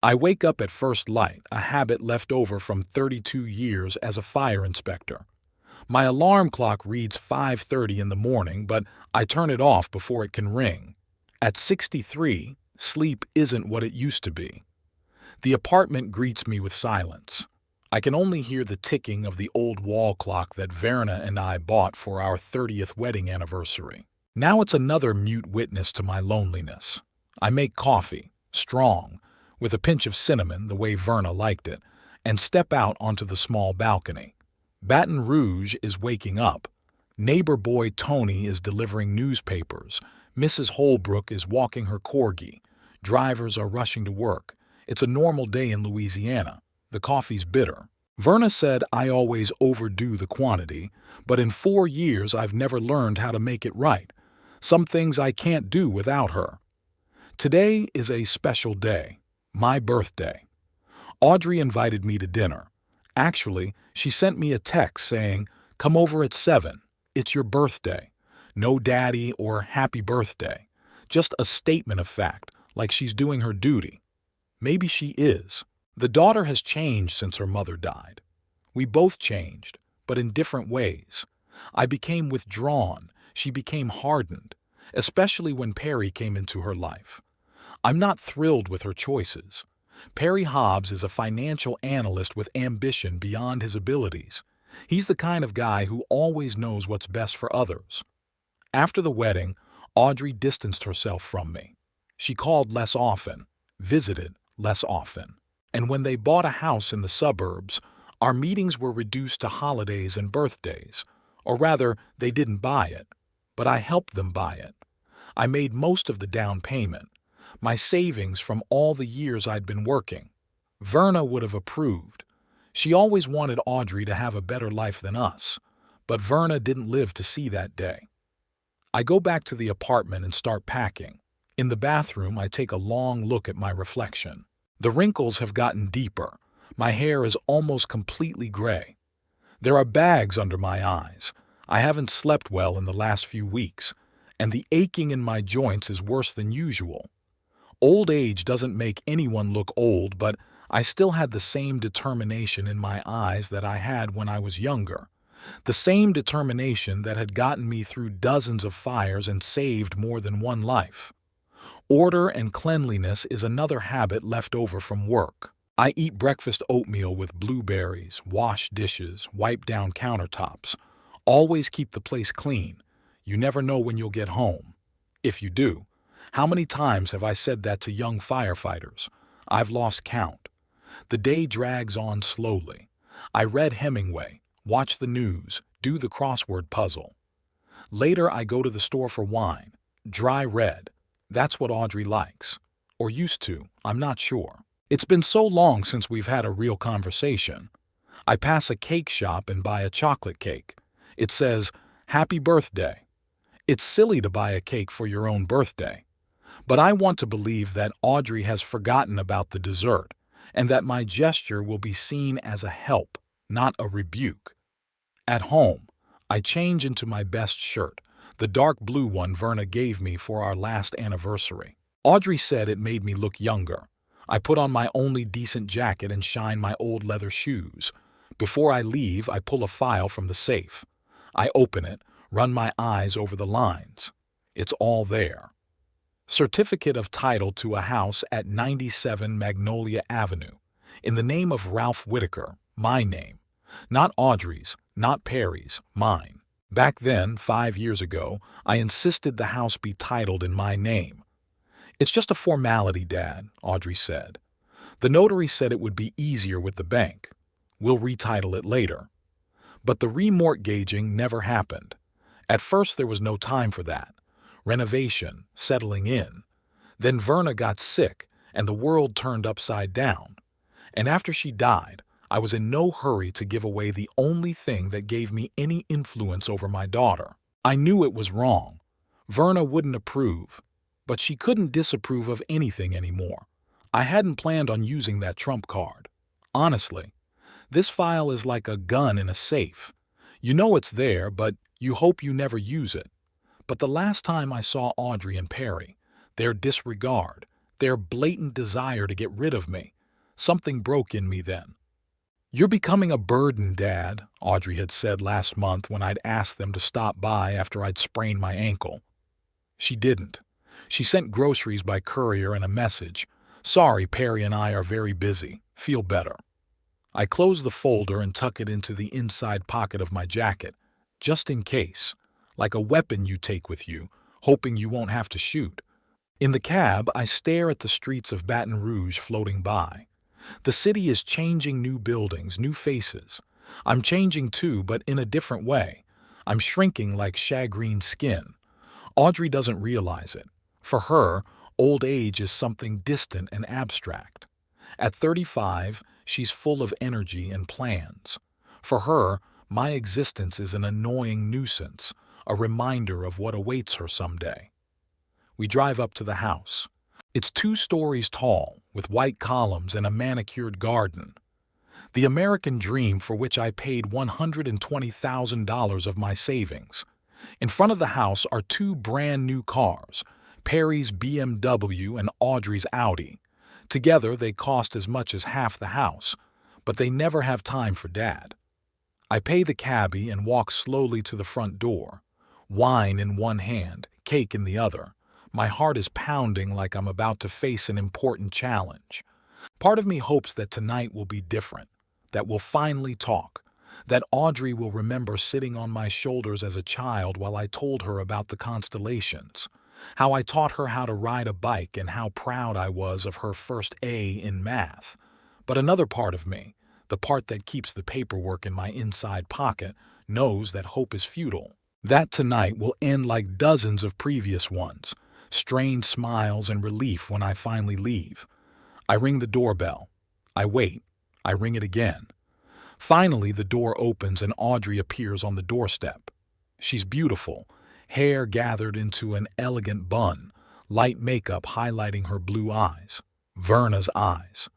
I wake up at first light, a habit left over from 32 years as a fire inspector. My alarm clock reads 5:30 in the morning, but I turn it off before it can ring. At 63, sleep isn't what it used to be. The apartment greets me with silence. I can only hear the ticking of the old wall clock that Verna and I bought for our 30th wedding anniversary. Now it's another mute witness to my loneliness. I make coffee, strong, with a pinch of cinnamon the way Verna liked it, and step out onto the small balcony. Baton Rouge is waking up. Neighbor boy Tony is delivering newspapers. Mrs. Holbrook is walking her corgi. Drivers are rushing to work. It's a normal day in Louisiana. The coffee's bitter. Verna said I always overdo the quantity, but in 4 years I've never learned how to make it right. Some things I can't do without her. Today is a special day. My birthday. Audrey invited me to dinner. Actually, she sent me a text saying, "Come over at 7. It's your birthday." No daddy or happy birthday. Just a statement of fact, like she's doing her duty. Maybe she is. The daughter has changed since her mother died. We both changed, but in different ways. I became withdrawn. She became hardened, especially when Perry came into her life. I'm not thrilled with her choices. Perry Hobbs is a financial analyst with ambition beyond his abilities. He's the kind of guy who always knows what's best for others. After the wedding, Audrey distanced herself from me. She called less often, visited less often. And when they bought a house in the suburbs, our meetings were reduced to holidays and birthdays. Or rather, they didn't buy it, but I helped them buy it. I made most of the down payment. My savings from all the years I'd been working. Verna would have approved. She always wanted Audrey to have a better life than us, but Verna didn't live to see that day. I go back to the apartment and start packing. In the bathroom, I take a long look at my reflection. The wrinkles have gotten deeper. My hair is almost completely gray. There are bags under my eyes. I haven't slept well in the last few weeks, and the aching in my joints is worse than usual. Old age doesn't make anyone look old, but I still had the same determination in my eyes that I had when I was younger. The same determination that had gotten me through dozens of fires and saved more than one life. Order and cleanliness is another habit left over from work. I eat breakfast oatmeal with blueberries, wash dishes, wipe down countertops. Always keep the place clean. You never know when you'll get home. If you do. How many times have I said that to young firefighters? I've lost count. The day drags on slowly. I read Hemingway, watch the news, do the crossword puzzle. Later I go to the store for wine. Dry red. That's what Audrey likes. Or used to, I'm not sure. It's been so long since we've had a real conversation. I pass a cake shop and buy a chocolate cake. It says, "Happy birthday." It's silly to buy a cake for your own birthday. But I want to believe that Audrey has forgotten about the dessert, and that my gesture will be seen as a help, not a rebuke. At home, I change into my best shirt, the dark blue one Verna gave me for our last anniversary. Audrey said it made me look younger. I put on my only decent jacket and shine my old leather shoes. Before I leave, I pull a file from the safe. I open it, run my eyes over the lines. It's all there. Certificate of title to a house at 97 Magnolia Avenue, in the name of Ralph Whitaker, my name. Not Audrey's, not Perry's, mine. Back then, 5 years ago, I insisted the house be titled in my name. "It's just a formality, Dad," Audrey said. "The notary said it would be easier with the bank. We'll retitle it later." But the remortgaging never happened. At first there was no time for that. Renovation, settling in. Then Verna got sick, and the world turned upside down. And after she died, I was in no hurry to give away the only thing that gave me any influence over my daughter. I knew it was wrong. Verna wouldn't approve, but she couldn't disapprove of anything anymore. I hadn't planned on using that trump card. Honestly, this file is like a gun in a safe. You know it's there, but you hope you never use it. But the last time I saw Audrey and Perry, their disregard, their blatant desire to get rid of me. Something broke in me then. "You're becoming a burden, Dad," Audrey had said last month when I'd asked them to stop by after I'd sprained my ankle. She didn't. She sent groceries by courier and a message. "Sorry, Perry and I are very busy. Feel better." I close the folder and tuck it into the inside pocket of my jacket, just in case, like a weapon you take with you, hoping you won't have to shoot. In the cab, I stare at the streets of Baton Rouge floating by. The city is changing, new buildings, new faces. I'm changing too, but in a different way. I'm shrinking like shagreen skin. Audrey doesn't realize it. For her, old age is something distant and abstract. At 35, she's full of energy and plans. For her, my existence is an annoying nuisance, a reminder of what awaits her someday. We drive up to the house. It's 2 stories tall, with white columns and a manicured garden. The American dream for which I paid $120,000 of my savings. In front of the house are 2 brand new cars, Perry's BMW and Audrey's Audi. Together they cost as much as half the house, but they never have time for Dad. I pay the cabbie and walk slowly to the front door, wine in one hand, cake in the other. My heart is pounding like I'm about to face an important challenge. Part of me hopes that tonight will be different, that we'll finally talk, that Audrey will remember sitting on my shoulders as a child while I told her about the constellations, how I taught her how to ride a bike and how proud I was of her first A in math. But another part of me, the part that keeps the paperwork in my inside pocket, knows that hope is futile. That tonight will end like dozens of previous ones. Strained smiles and relief when I finally leave. I ring the doorbell. I wait. I ring it again. Finally, the door opens and Audrey appears on the doorstep. She's beautiful, hair gathered into an elegant bun, light makeup highlighting her blue eyes. Verna's eyes.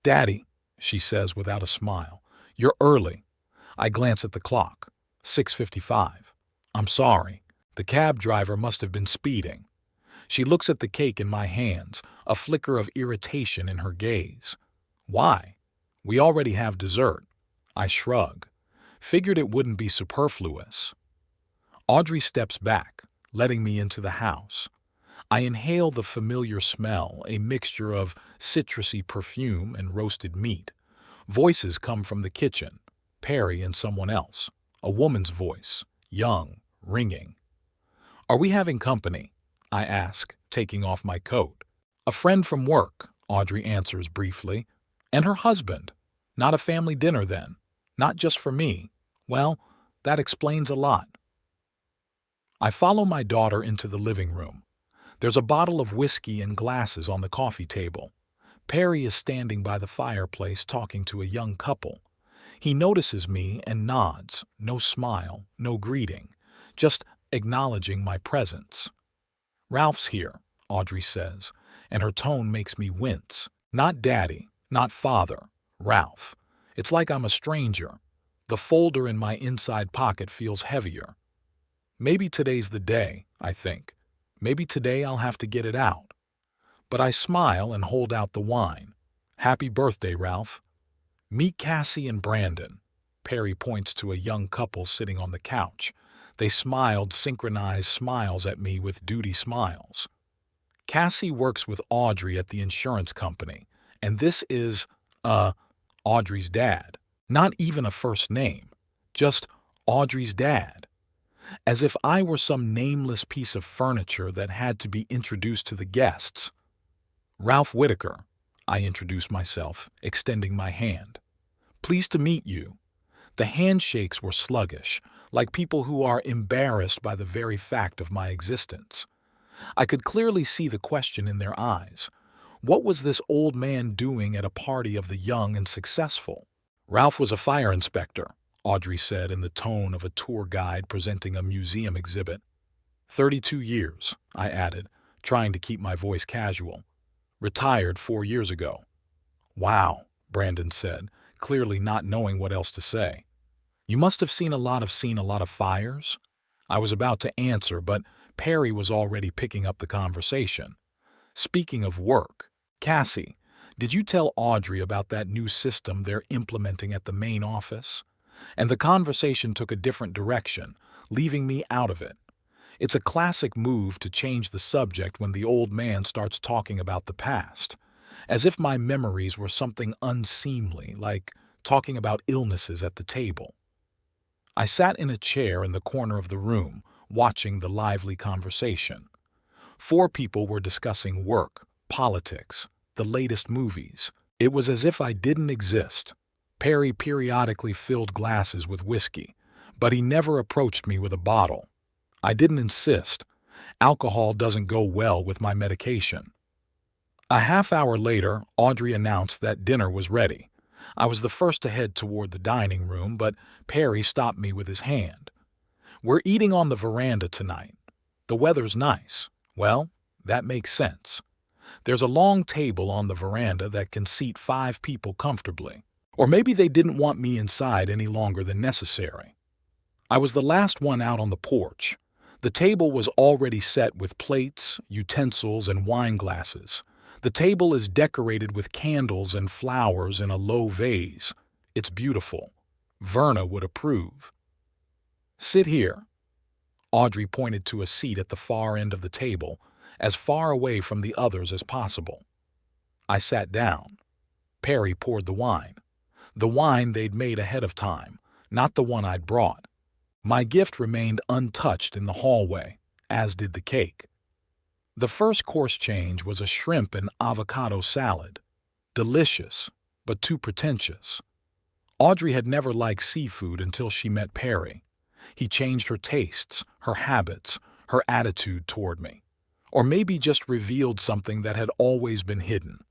"Daddy," she says without a smile, "you're early." I glance at the clock. 6:55. I'm sorry. The cab driver must have been speeding. She looks at the cake in my hands, a flicker of irritation in her gaze. "Why? We already have dessert." I shrug. Figured it wouldn't be superfluous. Audrey steps back, letting me into the house. I inhale the familiar smell, a mixture of citrusy perfume and roasted meat. Voices come from the kitchen, Perry and someone else. A woman's voice, young, ringing. "Are we having company?" I ask, taking off my coat. "A friend from work," Audrey answers briefly. "And her husband. Not a family dinner then. Not just for me. Well, that explains a lot." I follow my daughter into the living room. There's a bottle of whiskey and glasses on the coffee table. Perry is standing by the fireplace talking to a young couple. He notices me and nods, no smile, no greeting, just acknowledging my presence. "Ralph's here," Audrey says, and her tone makes me wince. Not Daddy, not Father, Ralph. It's like I'm a stranger. The folder in my inside pocket feels heavier. Maybe today's the day, I think. Maybe today I'll have to get it out. But I smile and hold out the wine. "Happy birthday, Ralph." "Meet Cassie and Brandon." Perry points to a young couple sitting on the couch. They smiled synchronized smiles at me with duty smiles. Cassie works with Audrey at the insurance company, and this is, Audrey's dad. Not even a first name, just Audrey's dad. As if I were some nameless piece of furniture that had to be introduced to the guests. "Ralph Whitaker," I introduce myself, extending my hand. "Pleased to meet you." The handshakes were sluggish, like people who are embarrassed by the very fact of my existence. I could clearly see the question in their eyes. What was this old man doing at a party of the young and successful? "Ralph was a fire inspector," Audrey said in the tone of a tour guide presenting a museum exhibit. 32 years, I added, trying to keep my voice casual. "Retired 4 years ago." "Wow," Brandon said, clearly not knowing what else to say. "You must have seen a lot of fires?" I was about to answer, but Perry was already picking up the conversation. Speaking of work, Cassie, did you tell Audrey about that new system they're implementing at the main office? And the conversation took a different direction, leaving me out of it. It's a classic move to change the subject when the old man starts talking about the past, as if my memories were something unseemly, like talking about illnesses at the table. I sat in a chair in the corner of the room, watching the lively conversation. 4 people were discussing work, politics, the latest movies. It was as if I didn't exist. Perry periodically filled glasses with whiskey, but he never approached me with a bottle. I didn't insist. Alcohol doesn't go well with my medication. A half hour later, Audrey announced that dinner was ready. I was the first to head toward the dining room, but Perry stopped me with his hand. "We're eating on the veranda tonight. The weather's nice." Well, that makes sense. There's a long table on the veranda that can seat 5 people comfortably. Or maybe they didn't want me inside any longer than necessary. I was the last one out on the porch. The table was already set with plates, utensils, and wine glasses. The table is decorated with candles and flowers in a low vase. It's beautiful. Verna would approve. "Sit here." Audrey pointed to a seat at the far end of the table, as far away from the others as possible. I sat down. Perry poured the wine. The wine they'd made ahead of time, not the one I'd brought. My gift remained untouched in the hallway, as did the cake. The first course change was a shrimp and avocado salad. Delicious, but too pretentious. Audrey had never liked seafood until she met Perry. He changed her tastes, her habits, her attitude toward me. Or maybe just revealed something that had always been hidden.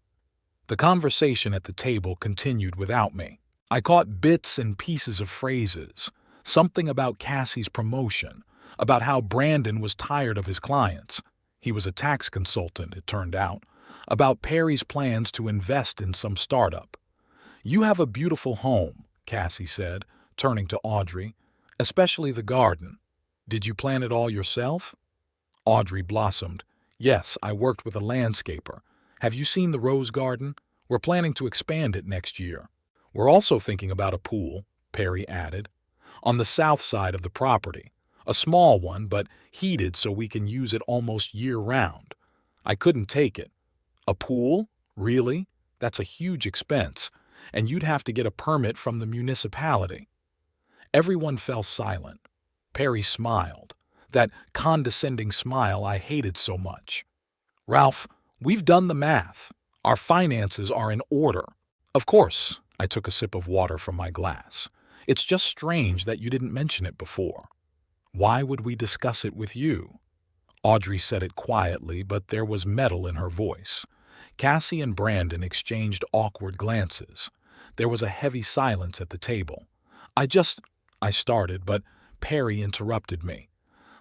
The conversation at the table continued without me. I caught bits and pieces of phrases, something about Cassie's promotion, about how Brandon was tired of his clients. He was a tax consultant, it turned out. About Perry's plans to invest in some startup. "You have a beautiful home," Cassie said, turning to Audrey, "especially the garden. Did you plant it all yourself?" Audrey blossomed. "Yes, I worked with a landscaper. Have you seen the rose garden? We're planning to expand it next year. We're also thinking about a pool," Perry added, "on the south side of the property. A small one, but heated so we can use it almost year-round." I couldn't take it. "A pool? Really? That's a huge expense, and you'd have to get a permit from the municipality." Everyone fell silent. Perry smiled, that condescending smile I hated so much. "Ralph, we've done the math. Our finances are in order." "Of course," I took a sip of water from my glass. "It's just strange that you didn't mention it before." "Why would we discuss it with you?" Audrey said it quietly, but there was metal in her voice. Cassie and Brandon exchanged awkward glances. There was a heavy silence at the table. I started, but Perry interrupted me.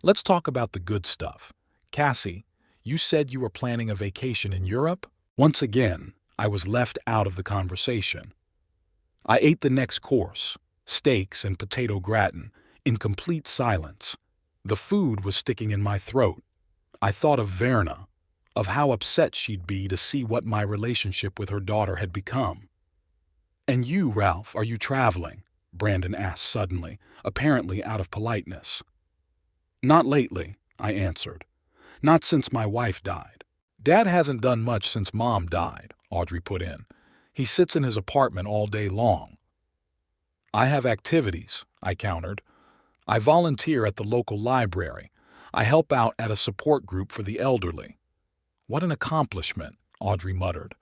"Let's talk about the good stuff. Cassie, you said you were planning a vacation in Europe?" Once again, I was left out of the conversation. I ate the next course, steaks and potato gratin, in complete silence. The food was sticking in my throat. I thought of Verna, of how upset she'd be to see what my relationship with her daughter had become. "And you, Ralph, are you traveling?" Brandon asked suddenly, apparently out of politeness. "Not lately," I answered. "Not since my wife died." "Dad hasn't done much since Mom died," Audrey put in. "He sits in his apartment all day long." "I have activities," I countered. "I volunteer at the local library. I help out at a support group for the elderly." "What an accomplishment," Audrey muttered.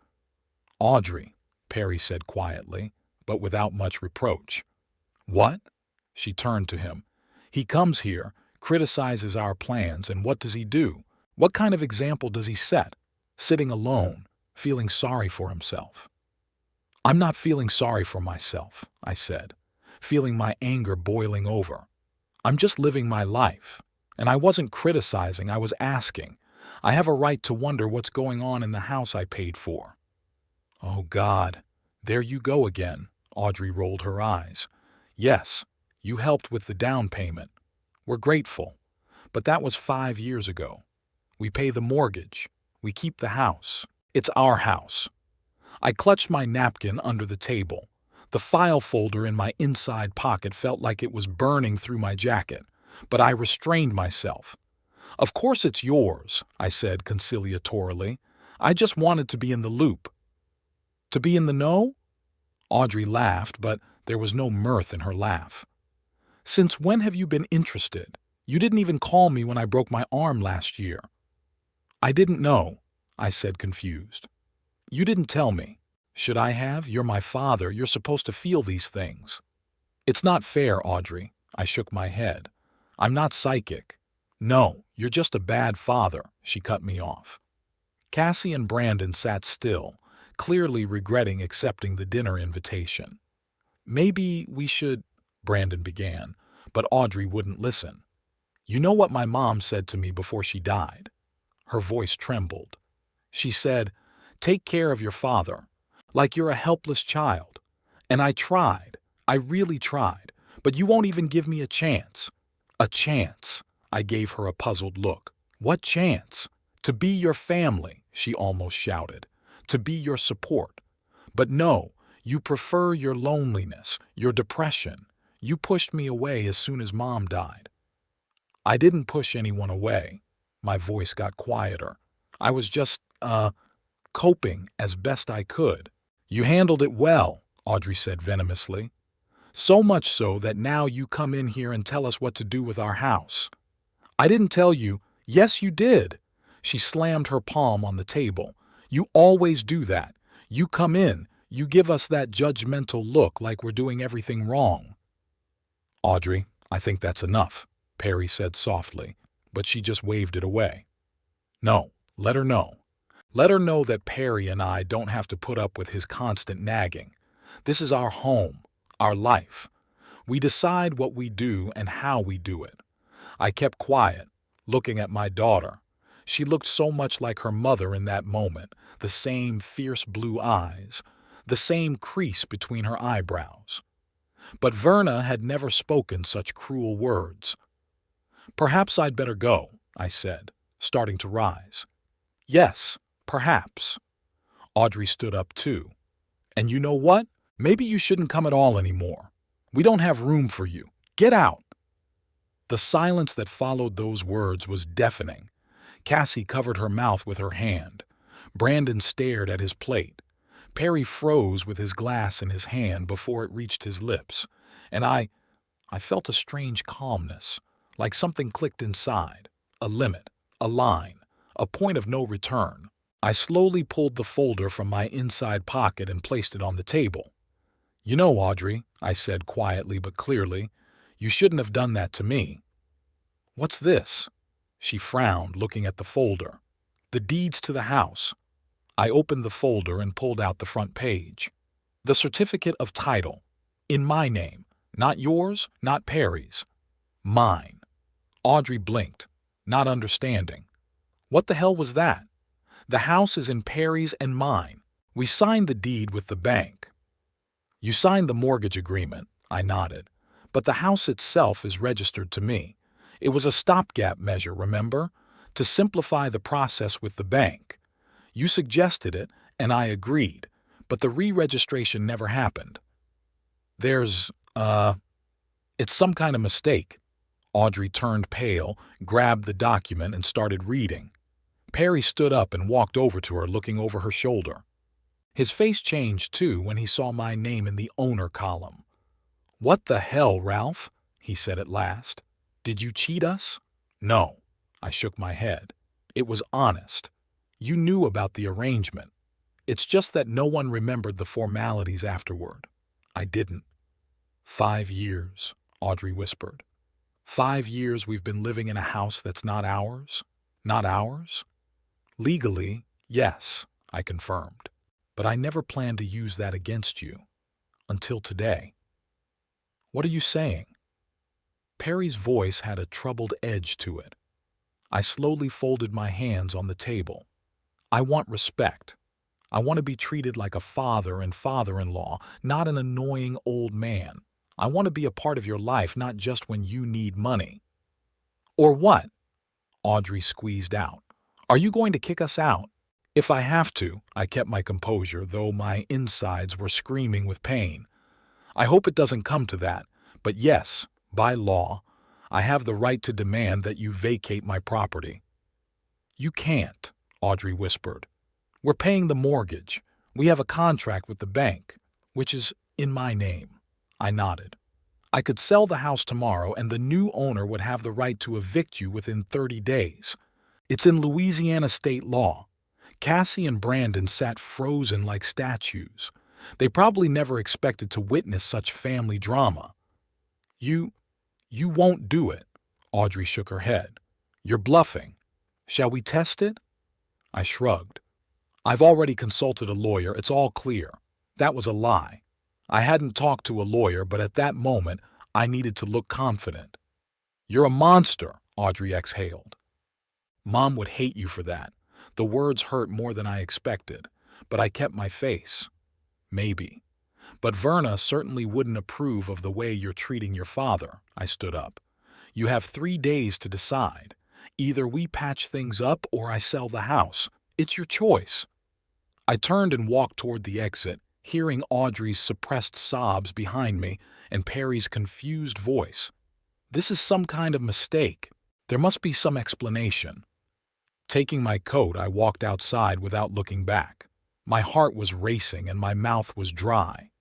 "Audrey," Perry said quietly, but without much reproach. "What?" She turned to him. "He comes here, criticizes our plans, and what does he do? What kind of example does he set? Sitting alone, feeling sorry for himself." "I'm not feeling sorry for myself," I said, feeling my anger boiling over. "I'm just living my life. And I wasn't criticizing, I was asking. I have a right to wonder what's going on in the house I paid for." "Oh, God, there you go again," Audrey rolled her eyes. "Yes, you helped with the down payment. We're grateful. But that was 5 years ago. We pay the mortgage. We keep the house. It's our house. I clutched my napkin under the table. The file folder in my inside pocket felt like it was burning through my jacket, but I restrained myself. Of course it's yours, I said conciliatorily. I just wanted to be in the loop. To be in the know? Audrey laughed, but there was no mirth in her laugh. Since when have you been interested? You didn't even call me when I broke my arm last year. I didn't know, I said confused. You didn't tell me. Should I have? You're my father. You're supposed to feel these things. It's not fair, Audrey. I shook my head. I'm not psychic. No, you're just a bad father, she cut me off. Cassie and Brandon sat still, clearly regretting accepting the dinner invitation. Maybe we should, Brandon began, but Audrey wouldn't listen. You know what my mom said to me before she died? Her voice trembled. She said, "Take care of your father, like you're a helpless child." And I tried. I really tried. But you won't even give me a chance. A chance. I gave her a puzzled look. What chance? To be your family, she almost shouted. To be your support. But no, you prefer your loneliness, your depression. You pushed me away as soon as Mom died. I didn't push anyone away. My voice got quieter. I was just, coping as best I could. You handled it well, Audrey said venomously. So much so that now you come in here and tell us what to do with our house. I didn't tell you. Yes, you did. She slammed her palm on the table. You always do that. You come in, you give us that judgmental look like we're doing everything wrong. Audrey, I think that's enough, Perry said softly, but she just waved it away. No, let her know. Let her know that Perry and I don't have to put up with his constant nagging. This is our home, our life. We decide what we do and how we do it. I kept quiet, looking at my daughter. She looked so much like her mother in that moment, the same fierce blue eyes, the same crease between her eyebrows. But Verna had never spoken such cruel words. Perhaps I'd better go, I said, starting to rise. Yes, perhaps. Audrey stood up too. And you know what? Maybe you shouldn't come at all anymore. We don't have room for you. Get out. The silence that followed those words was deafening. Cassie covered her mouth with her hand. Brandon stared at his plate. Perry froze with his glass in his hand before it reached his lips. And I felt a strange calmness, like something clicked inside. A limit, a line, a point of no return. I slowly pulled the folder from my inside pocket and placed it on the table. You know, Audrey, I said quietly but clearly, you shouldn't have done that to me. What's this? She frowned, looking at the folder. The deeds to the house. I opened the folder and pulled out the front page. The certificate of title. In my name. Not yours, not Perry's. Mine. Audrey blinked, not understanding. What the hell was that? The house is in Perry's and mine. We signed the deed with the bank. You signed the mortgage agreement, I nodded, but the house itself is registered to me. It was a stopgap measure, remember? To simplify the process with the bank. You suggested it, and I agreed, but the re-registration never happened. It's some kind of mistake. Audrey turned pale, grabbed the document, and started reading. Perry stood up and walked over to her, looking over her shoulder. His face changed, too, when he saw my name in the owner column. What the hell, Ralph? He said at last. Did you cheat us? No. I shook my head. It was honest. You knew about the arrangement. It's just that no one remembered the formalities afterward. I didn't. 5 years, Audrey whispered. 5 years we've been living in a house that's not ours? Not ours? Legally, yes, I confirmed. But I never planned to use that against you. Until today. What are you saying? Perry's voice had a troubled edge to it. I slowly folded my hands on the table. I want respect. I want to be treated like a father and father-in-law, not an annoying old man. I want to be a part of your life, not just when you need money. Or what? Audrey squeezed out. Are you going to kick us out? If I have to, I kept my composure, though my insides were screaming with pain. I hope it doesn't come to that, but yes, by law, I have the right to demand that you vacate my property. You can't, Audrey whispered. We're paying the mortgage. We have a contract with the bank, which is in my name. I nodded. I could sell the house tomorrow and the new owner would have the right to evict you within 30 days. It's in Louisiana state law. Cassie and Brandon sat frozen like statues. They probably never expected to witness such family drama. You won't do it. Audrey shook her head. You're bluffing. Shall we test it? I shrugged. I've already consulted a lawyer, it's all clear. That was a lie. I hadn't talked to a lawyer, but at that moment, I needed to look confident. You're a monster, Audrey exhaled. Mom would hate you for that. The words hurt more than I expected, but I kept my face. Maybe. But Verna certainly wouldn't approve of the way you're treating your father. I stood up. You have 3 days to decide. Either we patch things up or I sell the house. It's your choice. I turned and walked toward the exit, hearing Audrey's suppressed sobs behind me and Perry's confused voice. This is some kind of mistake. There must be some explanation. Taking my coat, I walked outside without looking back. My heart was racing and my mouth was dry.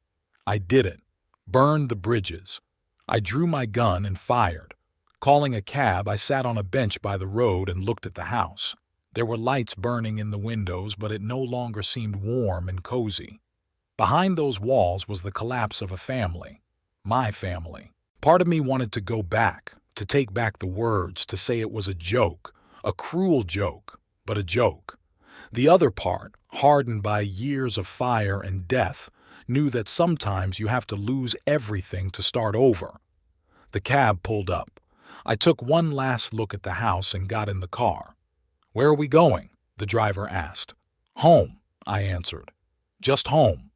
I did it. Burned the bridges. I drew my gun and fired. Calling a cab, I sat on a bench by the road and looked at the house. There were lights burning in the windows, but it no longer seemed warm and cozy. Behind those walls was the collapse of a family. My family. Part of me wanted to go back, to take back the words, to say it was a joke, a cruel joke, but a joke. The other part, hardened by years of fire and death, knew that sometimes you have to lose everything to start over. The cab pulled up. I took one last look at the house and got in the car. Where are we going? The driver asked. Home, I answered. Just home.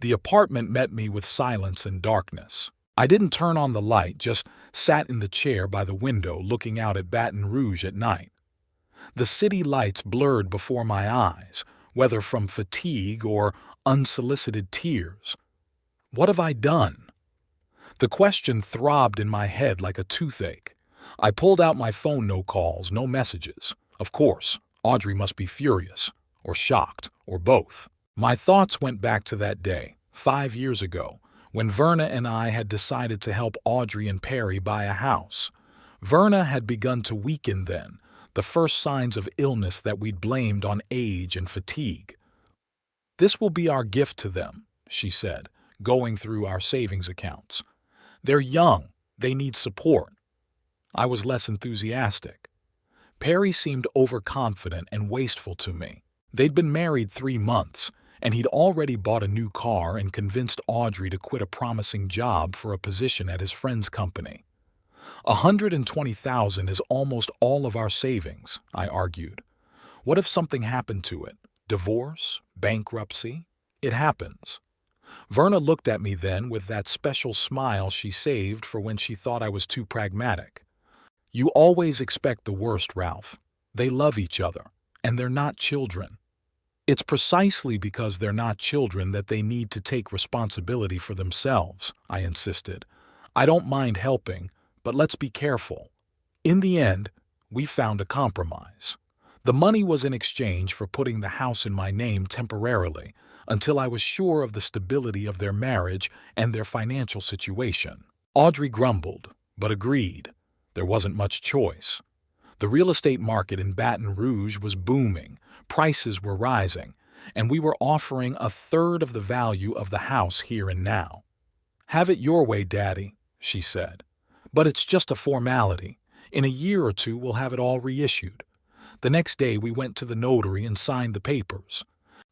The apartment met me with silence and darkness. I didn't turn on the light, just sat in the chair by the window looking out at Baton Rouge at night. The city lights blurred before my eyes, whether from fatigue or unsolicited tears. What have I done? The question throbbed in my head like a toothache. I pulled out my phone, no calls, no messages. Of course, Audrey must be furious, or shocked, or both. My thoughts went back to that day, 5 years ago, when Verna and I had decided to help Audrey and Perry buy a house. Verna had begun to weaken then, the first signs of illness that we'd blamed on age and fatigue. This will be our gift to them, she said, going through our savings accounts. They're young, they need support. I was less enthusiastic. Perry seemed overconfident and wasteful to me. They'd been married 3 months, and he'd already bought a new car and convinced Audrey to quit a promising job for a position at his friend's company. $120,000 is almost all of our savings, I argued. What if something happened to it? Divorce? Bankruptcy? It happens. Verna looked at me then with that special smile she saved for when she thought I was too pragmatic. You always expect the worst, Ralph. They love each other, and they're not children. It's precisely because they're not children that they need to take responsibility for themselves, I insisted. I don't mind helping, but let's be careful. In the end, we found a compromise. The money was in exchange for putting the house in my name temporarily, until I was sure of the stability of their marriage and their financial situation. Audrey grumbled, but agreed. There wasn't much choice. The real estate market in Baton Rouge was booming, prices were rising, and we were offering 1/3 of the value of the house here and now. Have it your way, Daddy, she said. But it's just a formality. In a year or two, we'll have it all reissued. The next day, we went to the notary and signed the papers.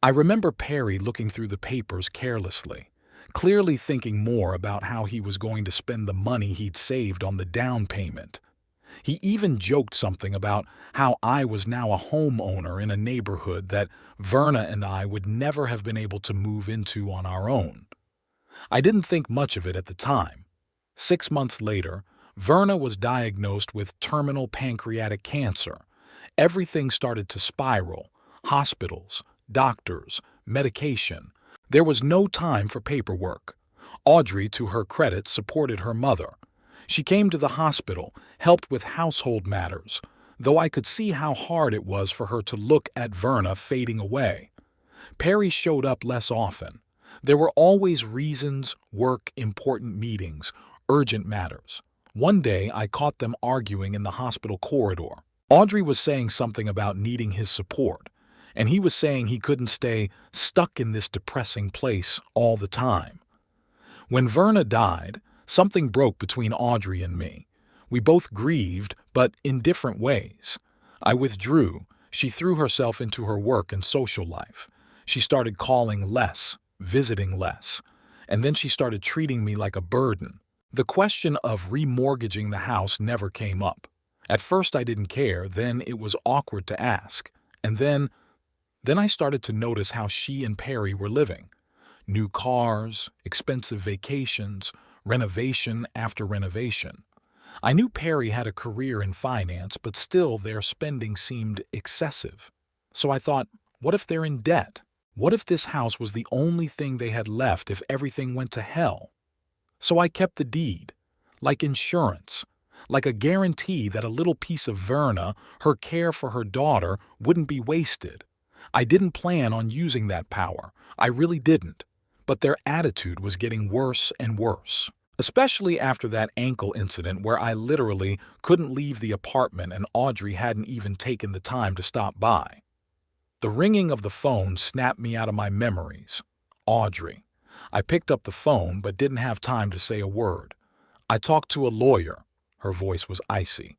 I remember Perry looking through the papers carelessly, clearly thinking more about how he was going to spend the money he'd saved on the down payment. He even joked something about how I was now a homeowner in a neighborhood that Verna and I would never have been able to move into on our own. I didn't think much of it at the time. 6 months later, Verna was diagnosed with terminal pancreatic cancer. Everything started to spiral. Hospitals, doctors, medication. There was no time for paperwork. Audrey, to her credit, supported her mother. She came to the hospital, helped with household matters, though I could see how hard it was for her to look at Verna fading away. Perry showed up less often. There were always reasons, work, important meetings, urgent matters. One day I caught them arguing in the hospital corridor. Audrey was saying something about needing his support, and he was saying he couldn't stay stuck in this depressing place all the time. When Verna died, something broke between Audrey and me. We both grieved, but in different ways. I withdrew. She threw herself into her work and social life. She started calling less, visiting less, and then she started treating me like a burden. The question of remortgaging the house never came up. At first I didn't care, then it was awkward to ask, and then I started to notice how she and Perry were living. New cars, expensive vacations, renovation after renovation. I knew Perry had a career in finance, but still their spending seemed excessive. So I thought, what if they're in debt? What if this house was the only thing they had left if everything went to hell? So I kept the deed, like insurance, like a guarantee that a little piece of Verna, her care for her daughter, wouldn't be wasted. I didn't plan on using that power. I really didn't. But their attitude was getting worse and worse. Especially after that ankle incident where I literally couldn't leave the apartment and Audrey hadn't even taken the time to stop by. The ringing of the phone snapped me out of my memories. Audrey. I picked up the phone but didn't have time to say a word. I talked to a lawyer. Her voice was icy.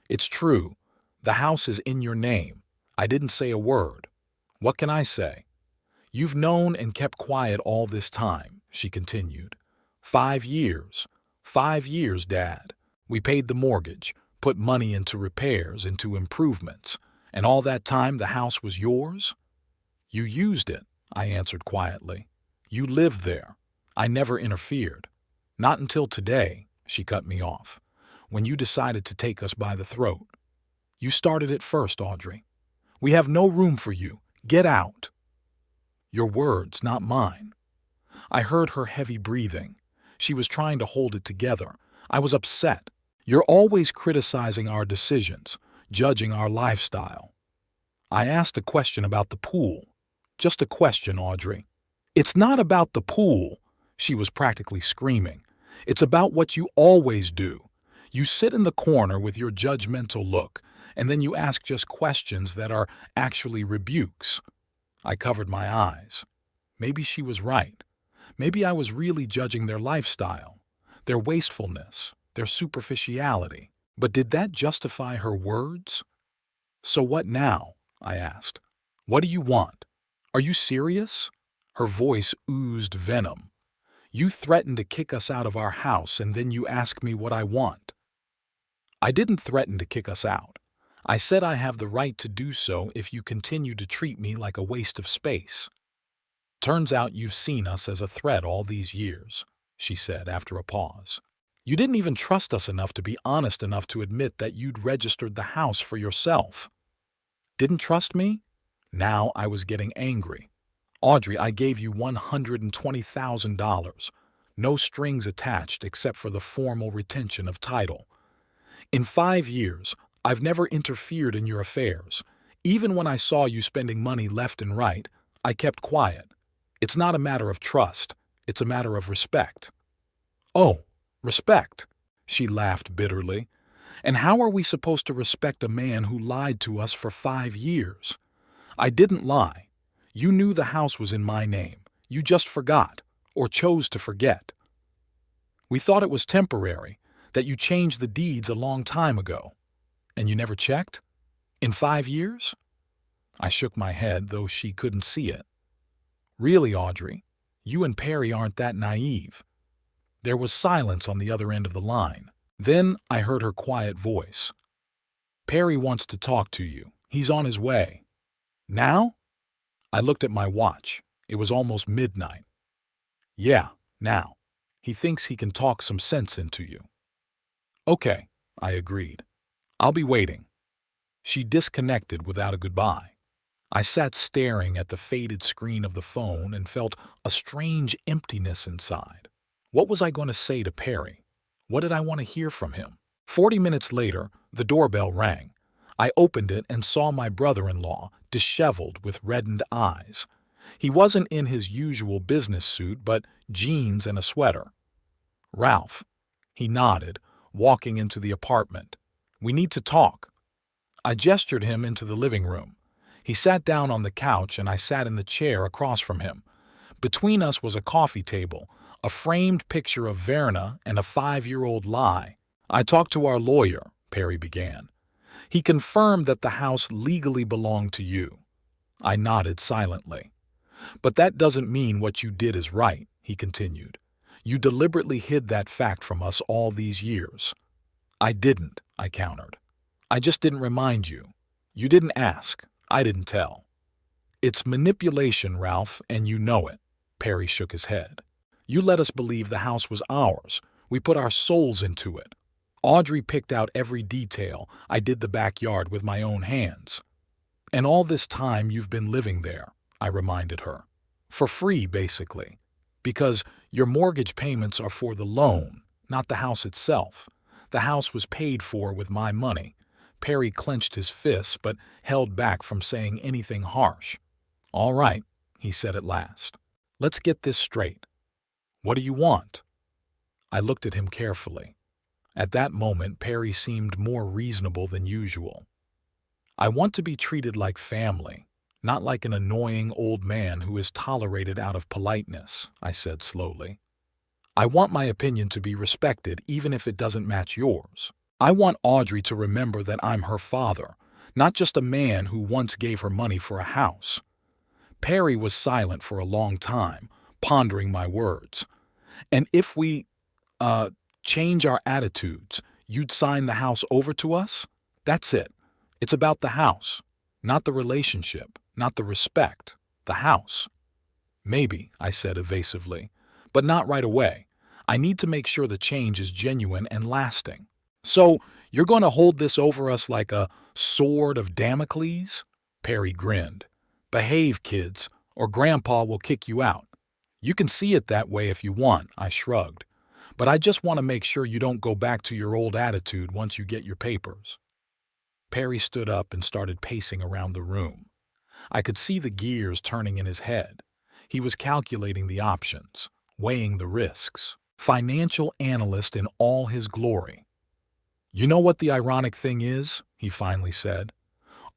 It's true. The house is in your name. I didn't say a word. What can I say? You've known and kept quiet all this time, she continued. 5 years. 5 years, Dad. We paid the mortgage, put money into repairs, into improvements, and all that time the house was yours? You used it, I answered quietly. You lived there. I never interfered. Not until today, she cut me off, when you decided to take us by the throat. You started it first, Audrey. We have no room for you. Get out. Your words, not mine. I heard her heavy breathing. She was trying to hold it together. I was upset. You're always criticizing our decisions, judging our lifestyle. I asked a question about the pool. Just a question, Audrey. It's not about the pool, she was practically screaming. It's about what you always do. You sit in the corner with your judgmental look, and then you ask just questions that are actually rebukes. I covered my eyes. Maybe she was right. Maybe I was really judging their lifestyle, their wastefulness, their superficiality. But did that justify her words? So what now? I asked. What do you want? Are you serious? Her voice oozed venom. You threatened to kick us out of our house, and then you ask me what I want. I didn't threaten to kick us out. I said I have the right to do so if you continue to treat me like a waste of space. Turns out you've seen us as a threat all these years, she said after a pause. You didn't even trust us enough to be honest enough to admit that you'd registered the house for yourself. Didn't trust me? Now I was getting angry. Audrey, I gave you $120,000. No strings attached except for the formal retention of title. In 5 years, I've never interfered in your affairs. Even when I saw you spending money left and right, I kept quiet. It's not a matter of trust. It's a matter of respect. Oh, respect, she laughed bitterly. And how are we supposed to respect a man who lied to us for 5 years? I didn't lie. You knew the house was in my name. You just forgot, or chose to forget. We thought it was temporary, that you changed the deeds a long time ago. And you never checked? In 5 years? I shook my head, though she couldn't see it. Really, Audrey, you and Perry aren't that naive. There was silence on the other end of the line. Then I heard her quiet voice. Perry wants to talk to you. He's on his way. Now? I looked at my watch. It was almost midnight. Yeah, now. He thinks he can talk some sense into you. Okay, I agreed. I'll be waiting. She disconnected without a goodbye. I sat staring at the faded screen of the phone and felt a strange emptiness inside. What was I going to say to Perry? What did I want to hear from him? 40 minutes later, the doorbell rang. I opened it and saw my brother-in-law, disheveled with reddened eyes. He wasn't in his usual business suit, but jeans and a sweater. "Ralph," he nodded, walking into the apartment. "We need to talk." I gestured him into the living room. He sat down on the couch and I sat in the chair across from him. Between us was a coffee table, a framed picture of Verna, and a 5-year-old lie. "I talked to our lawyer," Perry began. "He confirmed that the house legally belonged to you." I nodded silently. "But that doesn't mean what you did is right," he continued. "You deliberately hid that fact from us all these years." "I didn't," I countered. "I just didn't remind you. You didn't ask. I didn't tell." "It's manipulation, Ralph, and you know it." Perry shook his head. "You let us believe the house was ours. We put our souls into it. Audrey picked out every detail. I did the backyard with my own hands." "And all this time you've been living there," I reminded her. "For free, basically. Because your mortgage payments are for the loan, not the house itself. The house was paid for with my money." Perry clenched his fists but held back from saying anything harsh. "All right," he said at last. "Let's get this straight. What do you want?" I looked at him carefully. At that moment, Perry seemed more reasonable than usual. "I want to be treated like family, not like an annoying old man who is tolerated out of politeness," I said slowly. "I want my opinion to be respected even if it doesn't match yours. I want Audrey to remember that I'm her father, not just a man who once gave her money for a house." Perry was silent for a long time, pondering my words. "And if we, change our attitudes, you'd sign the house over to us? That's it. It's about the house, not the relationship, not the respect, the house." "Maybe," I said evasively, "but not right away. I need to make sure the change is genuine and lasting." "So you're going to hold this over us like a sword of Damocles?" Perry grinned. "Behave, kids, or Grandpa will kick you out." "You can see it that way if you want," I shrugged. "But I just want to make sure you don't go back to your old attitude once you get your papers." Perry stood up and started pacing around the room. I could see the gears turning in his head. He was calculating the options, weighing the risks. Financial analyst in all his glory. "You know what the ironic thing is?" he finally said.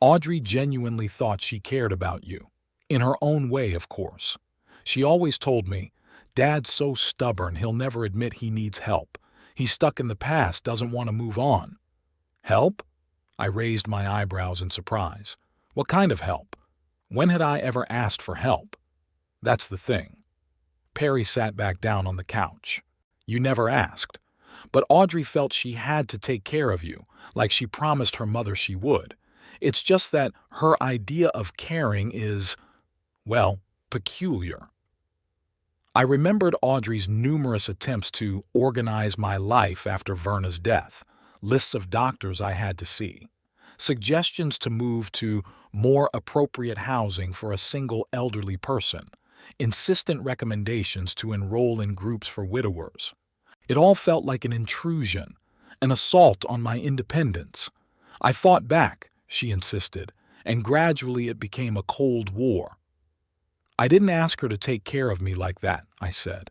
"Audrey genuinely thought she cared about you. In her own way, of course. She always told me, 'Dad's so stubborn he'll never admit he needs help. He's stuck in the past, doesn't want to move on.'" "Help?" I raised my eyebrows in surprise. "What kind of help? When had I ever asked for help?" "That's the thing." Perry sat back down on the couch. "You never asked. But Audrey felt she had to take care of you, like she promised her mother she would. It's just that her idea of caring is, well, peculiar." I remembered Audrey's numerous attempts to organize my life after Verna's death, lists of doctors I had to see, suggestions to move to more appropriate housing for a single elderly person, insistent recommendations to enroll in groups for widowers. It all felt like an intrusion, an assault on my independence. "I fought back," she insisted, and gradually it became a cold war. "I didn't ask her to take care of me like that," I said.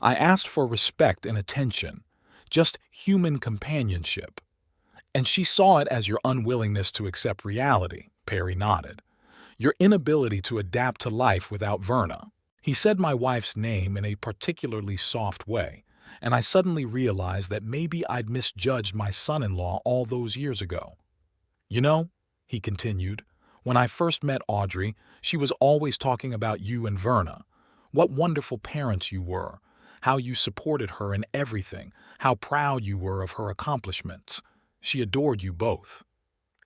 "I asked for respect and attention, just human companionship." "And she saw it as your unwillingness to accept reality," Perry nodded. "Your inability to adapt to life without Verna." He said my wife's name in a particularly soft way, and I suddenly realized that maybe I'd misjudged my son-in-law all those years ago. "You know," he continued, "when I first met Audrey, she was always talking about you and Verna. What wonderful parents you were, how you supported her in everything, how proud you were of her accomplishments. She adored you both."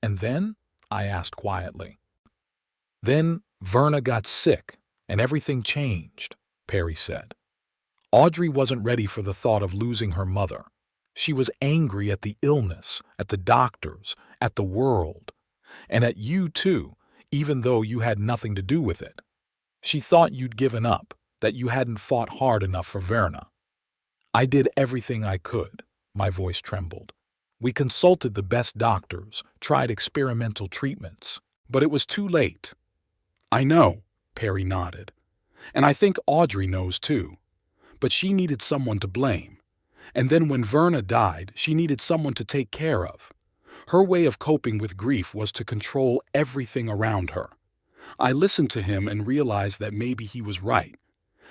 "And then?" I asked quietly. "Then Verna got sick, and everything changed," Perry said. "Audrey wasn't ready for the thought of losing her mother. She was angry at the illness, at the doctors, at the world, and at you too, even though you had nothing to do with it. She thought you'd given up, that you hadn't fought hard enough for Verna. I did everything I could. My voice trembled. We consulted the best doctors, tried experimental treatments, but it was too late. I know, Perry nodded. And I think Audrey knows too. But she needed someone to blame. And then when Verna died, she needed someone to take care of. Her way of coping with grief was to control everything around her. I listened to him and realized that maybe he was right.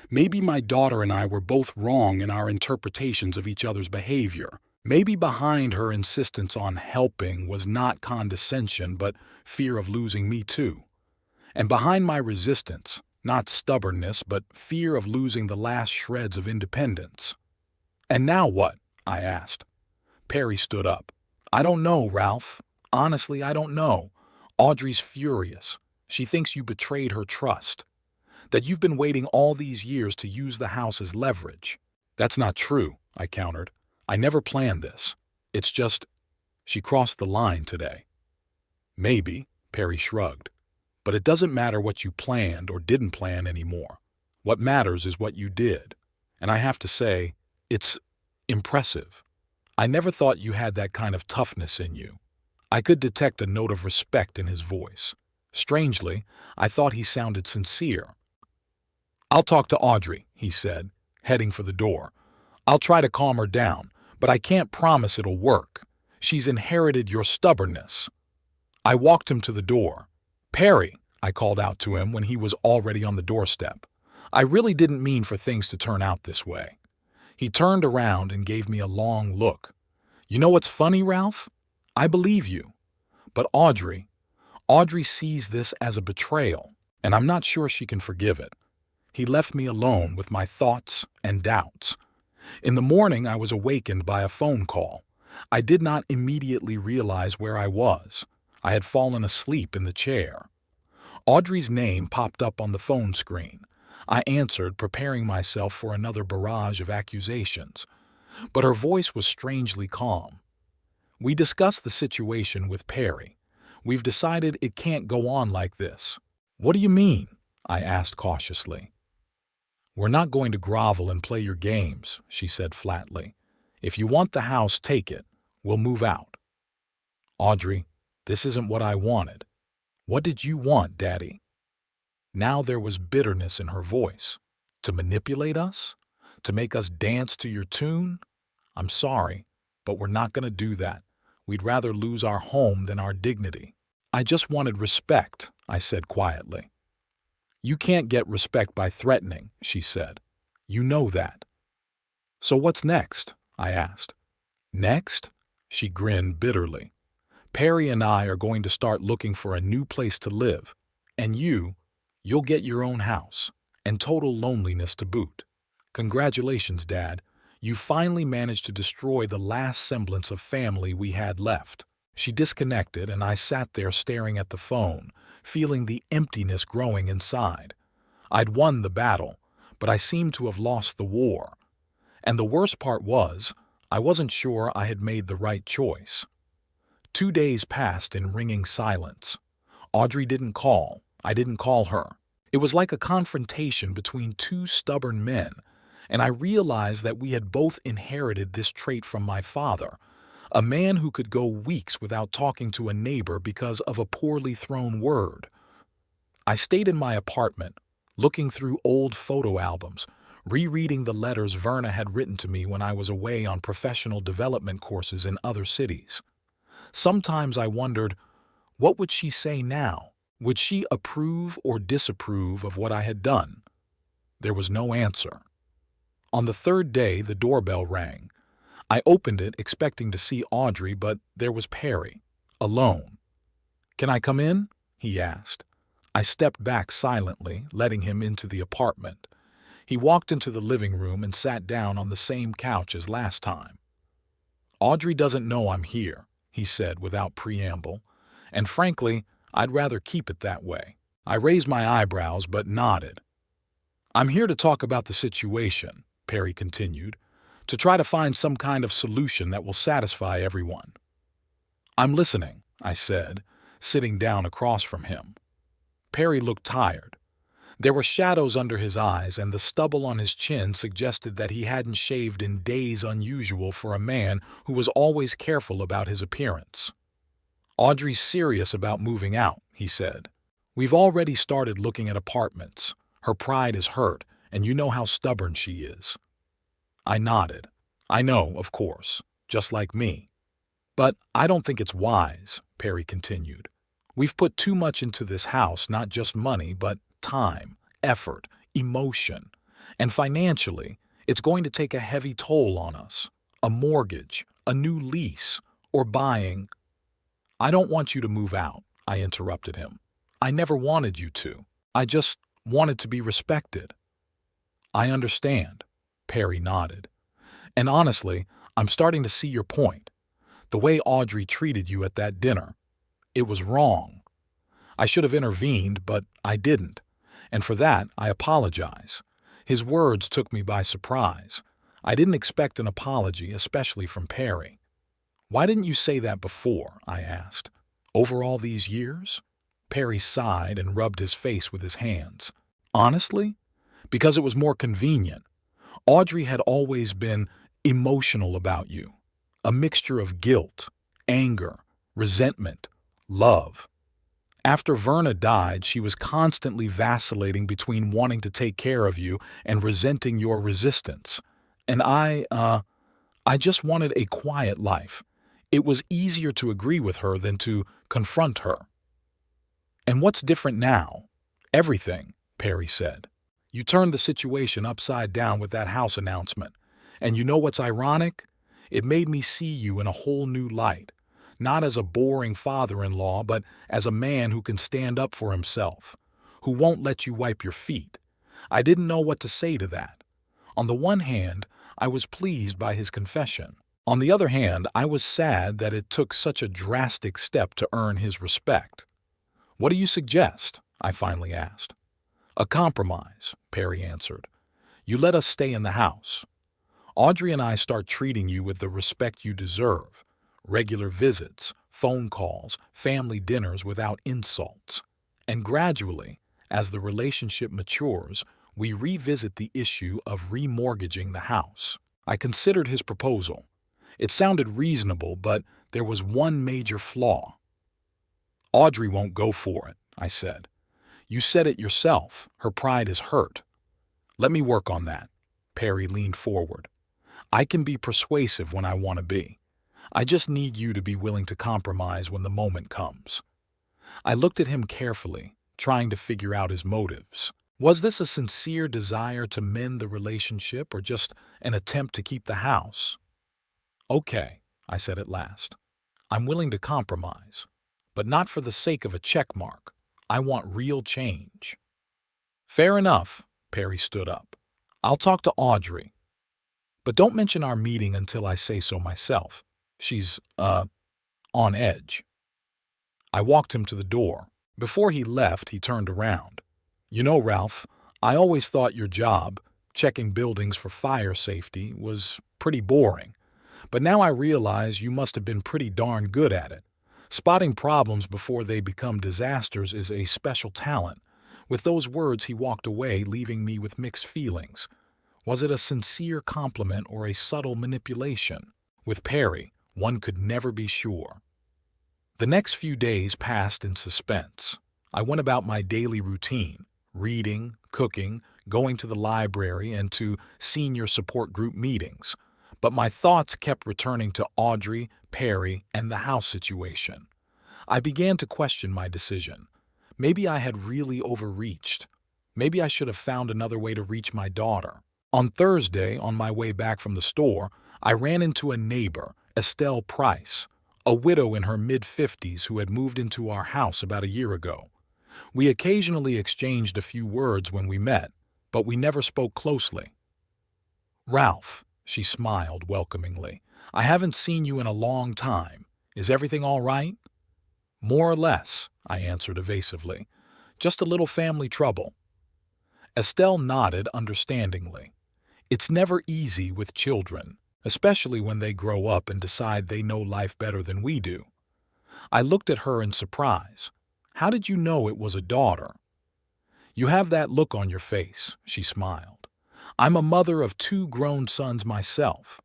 Maybe my daughter and I were both wrong in our interpretations of each other's behavior. Maybe behind her insistence on helping was not condescension, but fear of losing me too. And behind my resistance, not stubbornness, but fear of losing the last shreds of independence. And now what? I asked. Perry stood up. I don't know, Ralph. Honestly, I don't know. Audrey's furious. She thinks you betrayed her trust. That you've been waiting all these years to use the house as leverage. That's not true, I countered. I never planned this. It's just, she crossed the line today. Maybe, Perry shrugged. But it doesn't matter what you planned or didn't plan anymore. What matters is what you did. And I have to say, it's impressive. I never thought you had that kind of toughness in you. I could detect a note of respect in his voice. Strangely, I thought he sounded sincere. I'll talk to Audrey, he said, heading for the door. I'll try to calm her down, but I can't promise it'll work. She's inherited your stubbornness. I walked him to the door. Perry, I called out to him when he was already on the doorstep. I really didn't mean for things to turn out this way. He turned around and gave me a long look. You know what's funny, Ralph? I believe you. But Audrey sees this as a betrayal, and I'm not sure she can forgive it. He left me alone with my thoughts and doubts. In the morning, I was awakened by a phone call. I did not immediately realize where I was. I had fallen asleep in the chair. Audrey's name popped up on the phone screen. I answered, preparing myself for another barrage of accusations. But her voice was strangely calm. We discussed the situation with Perry. We've decided it can't go on like this. What do you mean? I asked cautiously. We're not going to grovel and play your games, she said flatly. If you want the house, take it. We'll move out. Audrey, this isn't what I wanted. What did you want, Daddy? Now there was bitterness in her voice. To manipulate us? To make us dance to your tune? I'm sorry, but we're not going to do that. We'd rather lose our home than our dignity. I just wanted respect, I said quietly. You can't get respect by threatening, she said. You know that. So what's next? I asked. Next? She grinned bitterly. Perry and I are going to start looking for a new place to live. And you'll get your own house, and total loneliness to boot. Congratulations, Dad. You finally managed to destroy the last semblance of family we had left. She disconnected, and I sat there staring at the phone, feeling the emptiness growing inside. I'd won the battle, but I seemed to have lost the war. And the worst part was, I wasn't sure I had made the right choice. 2 days passed in ringing silence. Audrey didn't call. I didn't call her. It was like a confrontation between two stubborn men, and I realized that we had both inherited this trait from my father, a man who could go weeks without talking to a neighbor because of a poorly thrown word. I stayed in my apartment, looking through old photo albums, rereading the letters Verna had written to me when I was away on professional development courses in other cities. Sometimes I wondered, what would she say now? Would she approve or disapprove of what I had done? There was no answer. On the third day, the doorbell rang. I opened it expecting to see Audrey, but there was Perry, alone. Can I come in? He asked. I stepped back silently, letting him into the apartment. He walked into the living room and sat down on the same couch as last time. Audrey doesn't know I'm here, he said without preamble, and frankly, I'd rather keep it that way. I raised my eyebrows but nodded. I'm here to talk about the situation, Perry continued, to try to find some kind of solution that will satisfy everyone. I'm listening, I said, sitting down across from him. Perry looked tired. There were shadows under his eyes, and the stubble on his chin suggested that he hadn't shaved in days unusual for a man who was always careful about his appearance. "Audrey's serious about moving out," he said. "We've already started looking at apartments. Her pride is hurt, and you know how stubborn she is." I nodded. "I know, of course, just like me. But I don't think it's wise," Perry continued. "We've put too much into this house, not just money, but time, effort, emotion. And financially, it's going to take a heavy toll on us. A mortgage, a new lease, or buying—" "I don't want you to move out," I interrupted him. "I never wanted you to. I just wanted to be respected." "I understand," Perry nodded. "And honestly, I'm starting to see your point. The way Audrey treated you at that dinner, it was wrong. I should have intervened, but I didn't. And for that, I apologize." His words took me by surprise. I didn't expect an apology, especially from Perry. "Why didn't you say that before?" I asked. "Over all these years?" Perry sighed and rubbed his face with his hands. "Honestly? Because it was more convenient. Audrey had always been emotional about you. A mixture of guilt, anger, resentment, love. After Verna died, she was constantly vacillating between wanting to take care of you and resenting your resistance. And I just wanted a quiet life. It was easier to agree with her than to confront her." "And what's different now?" "Everything," Perry said. "You turned the situation upside down with that house announcement. And you know what's ironic? It made me see you in a whole new light. Not as a boring father-in-law, but as a man who can stand up for himself, who won't let you wipe your feet." I didn't know what to say to that. On the one hand, I was pleased by his confession. On the other hand, I was sad that it took such a drastic step to earn his respect. "What do you suggest?" I finally asked. "A compromise," Perry answered. "You let us stay in the house. Audrey and I start treating you with the respect you deserve. Regular visits, phone calls, family dinners without insults. And gradually, as the relationship matures, we revisit the issue of remortgaging the house." I considered his proposal. It sounded reasonable, but there was one major flaw. "Audrey won't go for it," I said. "You said it yourself. Her pride is hurt." "Let me work on that." Perry leaned forward. "I can be persuasive when I want to be. I just need you to be willing to compromise when the moment comes." I looked at him carefully, trying to figure out his motives. Was this a sincere desire to mend the relationship or just an attempt to keep the house? "Okay," I said at last. "I'm willing to compromise, but not for the sake of a check mark. I want real change." "Fair enough," Perry stood up. "I'll talk to Audrey. But don't mention our meeting until I say so myself. She's, on edge." I walked him to the door. Before he left, he turned around. "You know, Ralph, I always thought your job, checking buildings for fire safety, was pretty boring. But now I realize you must have been pretty darn good at it. Spotting problems before they become disasters is a special talent." With those words, he walked away, leaving me with mixed feelings. Was it a sincere compliment or a subtle manipulation? With Perry, one could never be sure. The next few days passed in suspense. I went about my daily routine, reading, cooking, going to the library, and to senior support group meetings. But my thoughts kept returning to Audrey, Perry, and the house situation. I began to question my decision. Maybe I had really overreached. Maybe I should have found another way to reach my daughter. On Thursday, on my way back from the store, I ran into a neighbor, Estelle Price, a widow in her mid-50s who had moved into our house about a year ago. We occasionally exchanged a few words when we met, but we never spoke closely. "Ralph," she smiled welcomingly, "I haven't seen you in a long time. Is everything all right?" "More or less," I answered evasively. "Just a little family trouble." Estelle nodded understandingly. It's never easy with children, especially when they grow up and decide they know life better than we do. I looked at her in surprise. How did you know it was a daughter? You have that look on your face, she smiled. I'm a mother of 2 grown sons myself.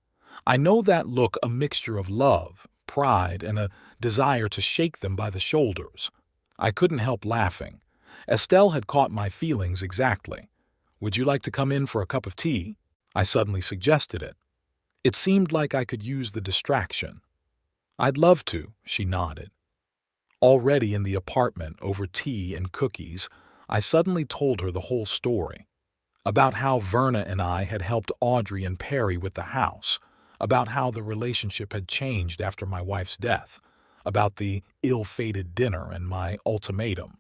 I know that look, a mixture of love, pride, and a desire to shake them by the shoulders. I couldn't help laughing. Estelle had caught my feelings exactly. Would you like to come in for a cup of tea? I suddenly suggested it. It seemed like I could use the distraction. I'd love to, she nodded. Already in the apartment over tea and cookies, I suddenly told her the whole story. About how Verna and I had helped Audrey and Perry with the house, about how the relationship had changed after my wife's death, about the ill-fated dinner and my ultimatum.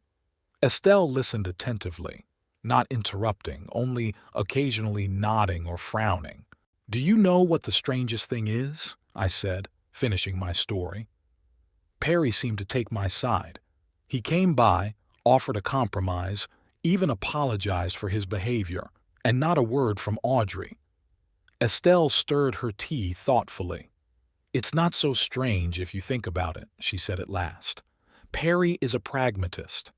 Estelle listened attentively, not interrupting, only occasionally nodding or frowning. Do you know what the strangest thing is? I said, finishing my story. Perry seemed to take my side. He came by, offered a compromise, even apologized for his behavior, and not a word from Audrey. Estelle stirred her tea thoughtfully. It's not so strange if you think about it, she said at last. Perry is a pragmatist.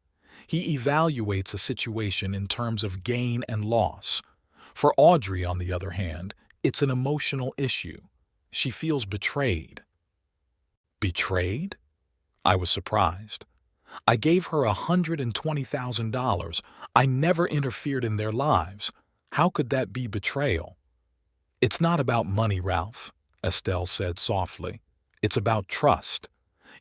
He evaluates a situation in terms of gain and loss. For Audrey, on the other hand, it's an emotional issue. She feels betrayed. Betrayed? I was surprised. I gave her $120,000. I never interfered in their lives. How could that be betrayal? It's not about money, Ralph, Estelle said softly. It's about trust.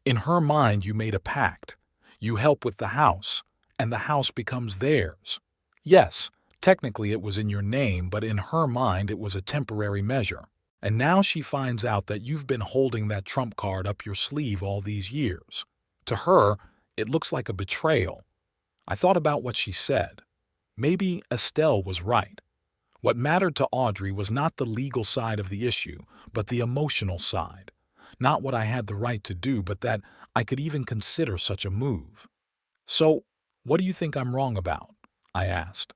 In her mind, you made a pact. You help with the house, and the house becomes theirs. Yes, technically it was in your name, but in her mind it was a temporary measure. And now she finds out that you've been holding that trump card up your sleeve all these years. To her, it looks like a betrayal. I thought about what she said. Maybe Estelle was right. What mattered to Audrey was not the legal side of the issue, but the emotional side. Not what I had the right to do, but that I could even consider such a move. So, what do you think I'm wrong about? I asked.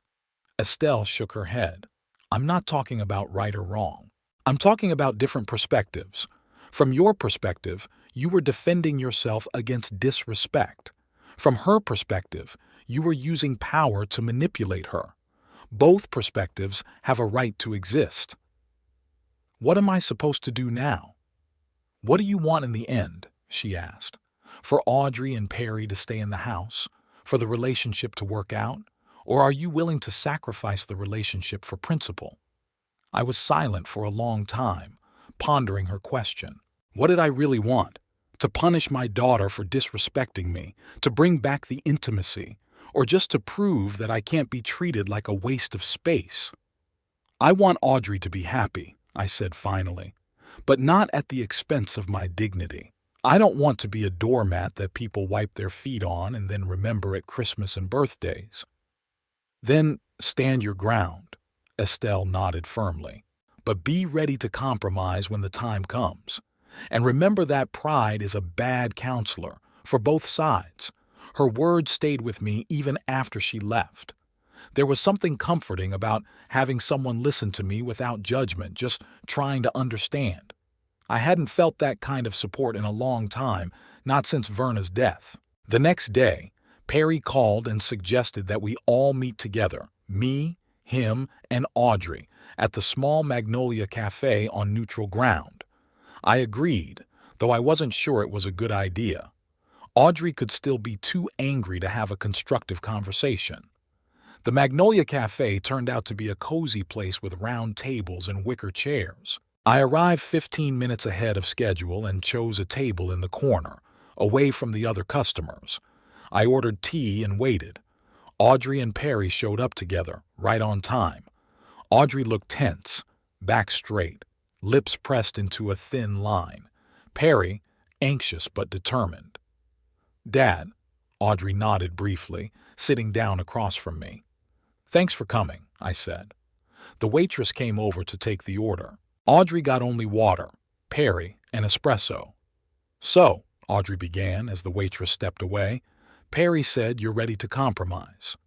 Estelle shook her head. I'm not talking about right or wrong. I'm talking about different perspectives. From your perspective, you were defending yourself against disrespect. From her perspective, you were using power to manipulate her. Both perspectives have a right to exist. What am I supposed to do now? What do you want in the end? She asked. For Audrey and Perry to stay in the house? For the relationship to work out? Or are you willing to sacrifice the relationship for principle? I was silent for a long time, pondering her question. What did I really want? To punish my daughter for disrespecting me, to bring back the intimacy, or just to prove that I can't be treated like a waste of space? I want Audrey to be happy, I said finally, but not at the expense of my dignity. I don't want to be a doormat that people wipe their feet on and then remember at Christmas and birthdays. Then stand your ground, Estelle nodded firmly, but be ready to compromise when the time comes. And remember that pride is a bad counselor for both sides. Her words stayed with me even after she left. There was something comforting about having someone listen to me without judgment, just trying to understand. I hadn't felt that kind of support in a long time, not since Verna's death. The next day, Perry called and suggested that we all meet together, me, him, and Audrey, at the small Magnolia Cafe on neutral ground. I agreed, though I wasn't sure it was a good idea. Audrey could still be too angry to have a constructive conversation. The Magnolia Cafe turned out to be a cozy place with round tables and wicker chairs. I arrived 15 minutes ahead of schedule and chose a table in the corner, away from the other customers. I ordered tea and waited. Audrey and Perry showed up together, right on time. Audrey looked tense, back straight, lips pressed into a thin line. Perry, anxious but determined. Dad, Audrey nodded briefly, sitting down across from me. Thanks for coming, I said. The waitress came over to take the order. Audrey got only water, Perry an espresso. So, Audrey began as the waitress stepped away, Perry said you're ready to compromise.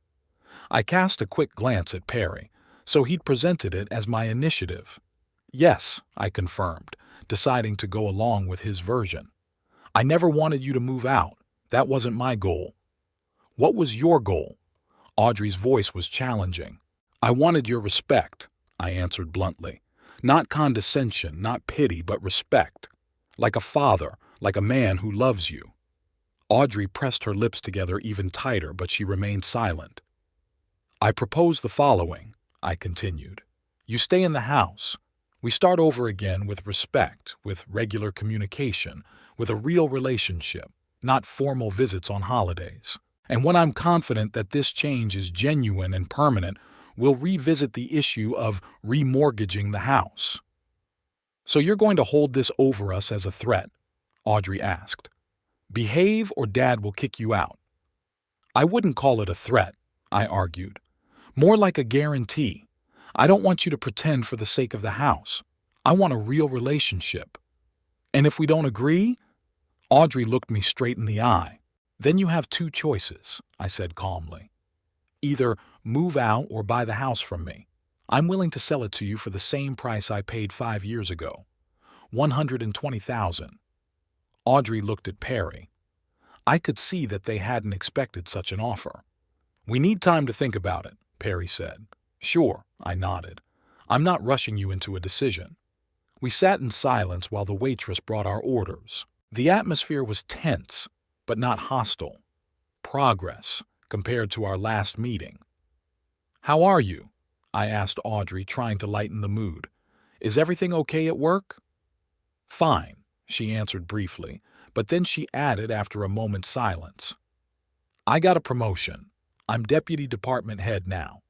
I cast a quick glance at Perry, so he'd presented it as my initiative. Yes, I confirmed, deciding to go along with his version. I never wanted you to move out. That wasn't my goal. What was your goal? Audrey's voice was challenging. I wanted your respect, I answered bluntly. Not condescension, not pity, but respect. Like a father, like a man who loves you. Audrey pressed her lips together even tighter, but she remained silent. I propose the following, I continued. You stay in the house. We start over again with respect, with regular communication, with a real relationship, not formal visits on holidays. And when I'm confident that this change is genuine and permanent, we'll revisit the issue of remortgaging the house. So you're going to hold this over us as a threat? Audrey asked. Behave or Dad will kick you out. I wouldn't call it a threat, I argued. More like a guarantee. I don't want you to pretend for the sake of the house. I want a real relationship. And if we don't agree? Audrey looked me straight in the eye. Then you have two choices, I said calmly. Either move out or buy the house from me. I'm willing to sell it to you for the same price I paid 5 years ago. $120,000. Audrey looked at Perry. I could see that they hadn't expected such an offer. We need time to think about it, Perry said. Sure, I nodded. I'm not rushing you into a decision. We sat in silence while the waitress brought our orders. The atmosphere was tense, but not hostile. Progress, compared to our last meeting. How are you? I asked Audrey, trying to lighten the mood. Is everything okay at work? Fine, she answered briefly, but then she added after a moment's silence. I got a promotion. I'm deputy department head now.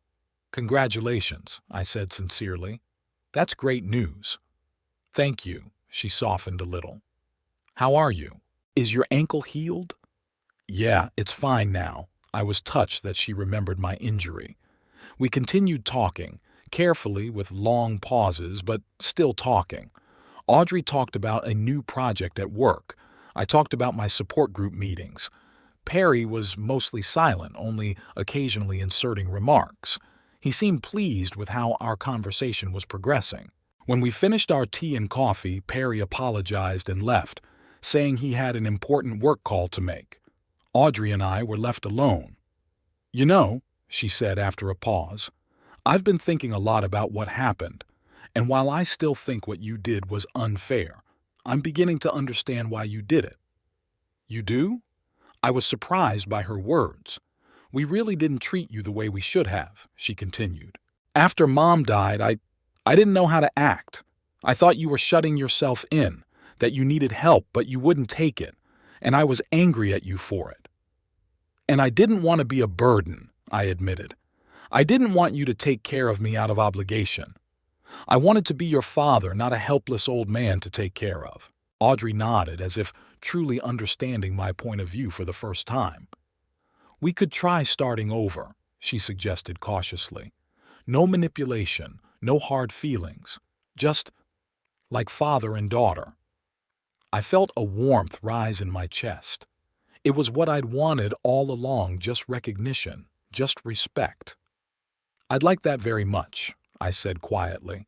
Congratulations, I said sincerely. That's great news. Thank you, she softened a little. How are you? Is your ankle healed? Yeah, it's fine now. I was touched that she remembered my injury. We continued talking, carefully with long pauses, but still talking. Audrey talked about a new project at work. I talked about my support group meetings. Perry was mostly silent, only occasionally inserting remarks. He seemed pleased with how our conversation was progressing. When we finished our tea and coffee, Perry apologized and left, saying he had an important work call to make. Audrey and I were left alone. You know, she said after a pause, I've been thinking a lot about what happened, and while I still think what you did was unfair, I'm beginning to understand why you did it. You do? I was surprised by her words. We really didn't treat you the way we should have, she continued. After Mom died, I didn't know how to act. I thought you were shutting yourself in, that you needed help but you wouldn't take it, and I was angry at you for it. And I didn't want to be a burden, I admitted. I didn't want you to take care of me out of obligation. I wanted to be your father, not a helpless old man to take care of. Audrey nodded as if truly understanding my point of view for the first time. We could try starting over, she suggested cautiously. No manipulation, no hard feelings, just like father and daughter. I felt a warmth rise in my chest. It was what I'd wanted all along, just recognition, just respect. I'd like that very much, I said quietly.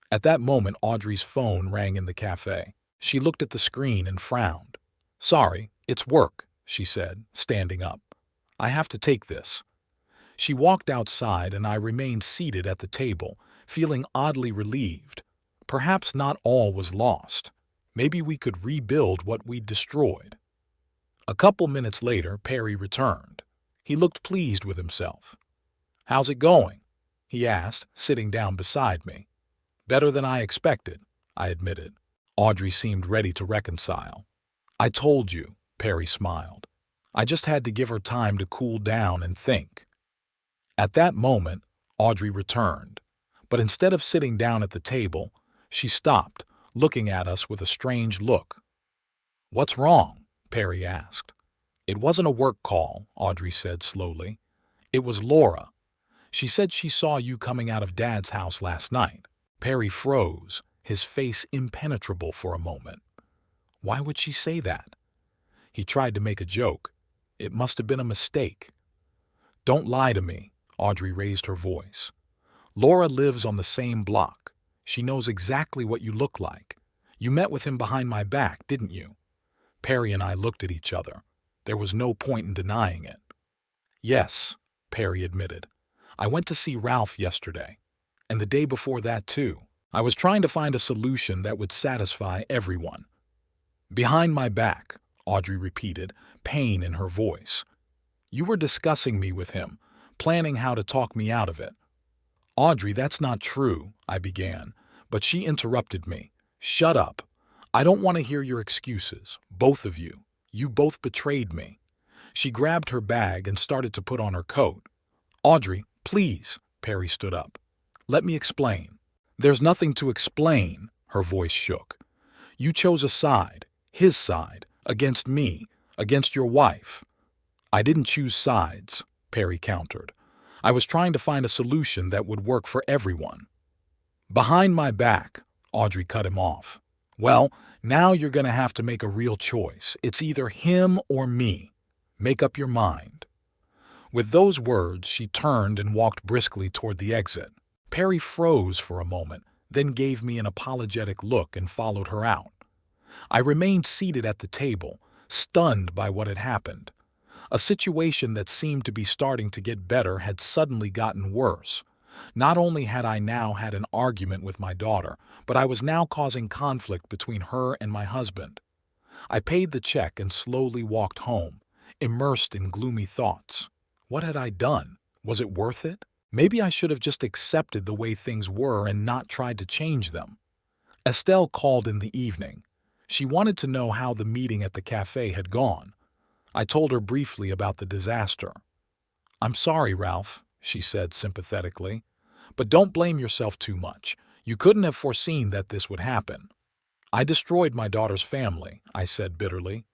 At that moment, Audrey's phone rang in the cafe. She looked at the screen and frowned. Sorry, it's work, she said, standing up. I have to take this. She walked outside and I remained seated at the table, feeling oddly relieved. Perhaps not all was lost. Maybe we could rebuild what we'd destroyed. A couple minutes later, Perry returned. He looked pleased with himself. How's it going? He asked, sitting down beside me. Better than I expected, I admitted. Audrey seemed ready to reconcile. I told you, Perry smiled. I just had to give her time to cool down and think. At that moment, Audrey returned, but instead of sitting down at the table, she stopped, looking at us with a strange look. What's wrong? Perry asked. It wasn't a work call, Audrey said slowly. It was Laura. She said she saw you coming out of Dad's house last night. Perry froze, his face impenetrable for a moment. Why would she say that? He tried to make a joke. It must have been a mistake. Don't lie to me, Audrey raised her voice. Laura lives on the same block. She knows exactly what you look like. You met with him behind my back, didn't you? Perry and I looked at each other. There was no point in denying it. Yes, Perry admitted. I went to see Ralph yesterday, and the day before that too. I was trying to find a solution that would satisfy everyone. Behind my back, Audrey repeated, pain in her voice. You were discussing me with him, planning how to talk me out of it. Audrey, that's not true, I began, but she interrupted me. Shut up. I don't want to hear your excuses, both of you. You both betrayed me. She grabbed her bag and started to put on her coat. Audrey, please, Perry stood up. Let me explain. There's nothing to explain, her voice shook. You chose a side, his side, against me, against your wife. I didn't choose sides, Perry countered. I was trying to find a solution that would work for everyone. Behind my back, Audrey cut him off. Well, now you're going to have to make a real choice. It's either him or me. Make up your mind. With those words, she turned and walked briskly toward the exit. Perry froze for a moment, then gave me an apologetic look and followed her out. I remained seated at the table, stunned by what had happened. A situation that seemed to be starting to get better had suddenly gotten worse. Not only had I now had an argument with my daughter, but I was now causing conflict between her and my husband. I paid the check and slowly walked home, immersed in gloomy thoughts. What had I done? Was it worth it? Maybe I should have just accepted the way things were and not tried to change them. Estelle called in the evening. She wanted to know how the meeting at the cafe had gone. I told her briefly about the disaster. I'm sorry, Ralph, she said sympathetically, but don't blame yourself too much. You couldn't have foreseen that this would happen. I destroyed my daughter's family, I said bitterly.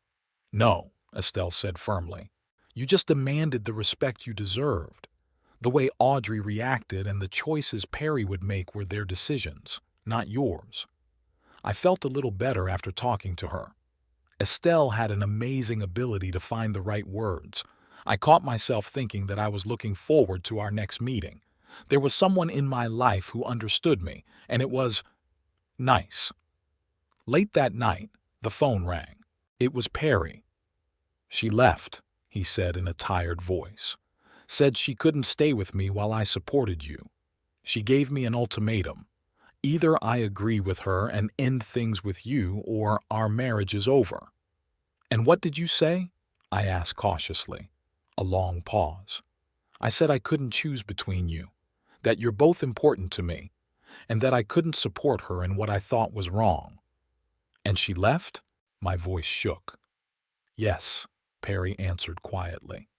No, Estelle said firmly. You just demanded the respect you deserved. The way Audrey reacted and the choices Perry would make were their decisions, not yours. I felt a little better after talking to her. Estelle had an amazing ability to find the right words. I caught myself thinking that I was looking forward to our next meeting. There was someone in my life who understood me, and it was nice. Late that night, the phone rang. It was Perry. She left, he said in a tired voice. Said she couldn't stay with me while I supported you. She gave me an ultimatum. Either I agree with her and end things with you, or our marriage is over. And what did you say? I asked cautiously. A long pause. I said I couldn't choose between you, that you're both important to me, and that I couldn't support her in what I thought was wrong. And she left? My voice shook. Yes, Perry answered quietly.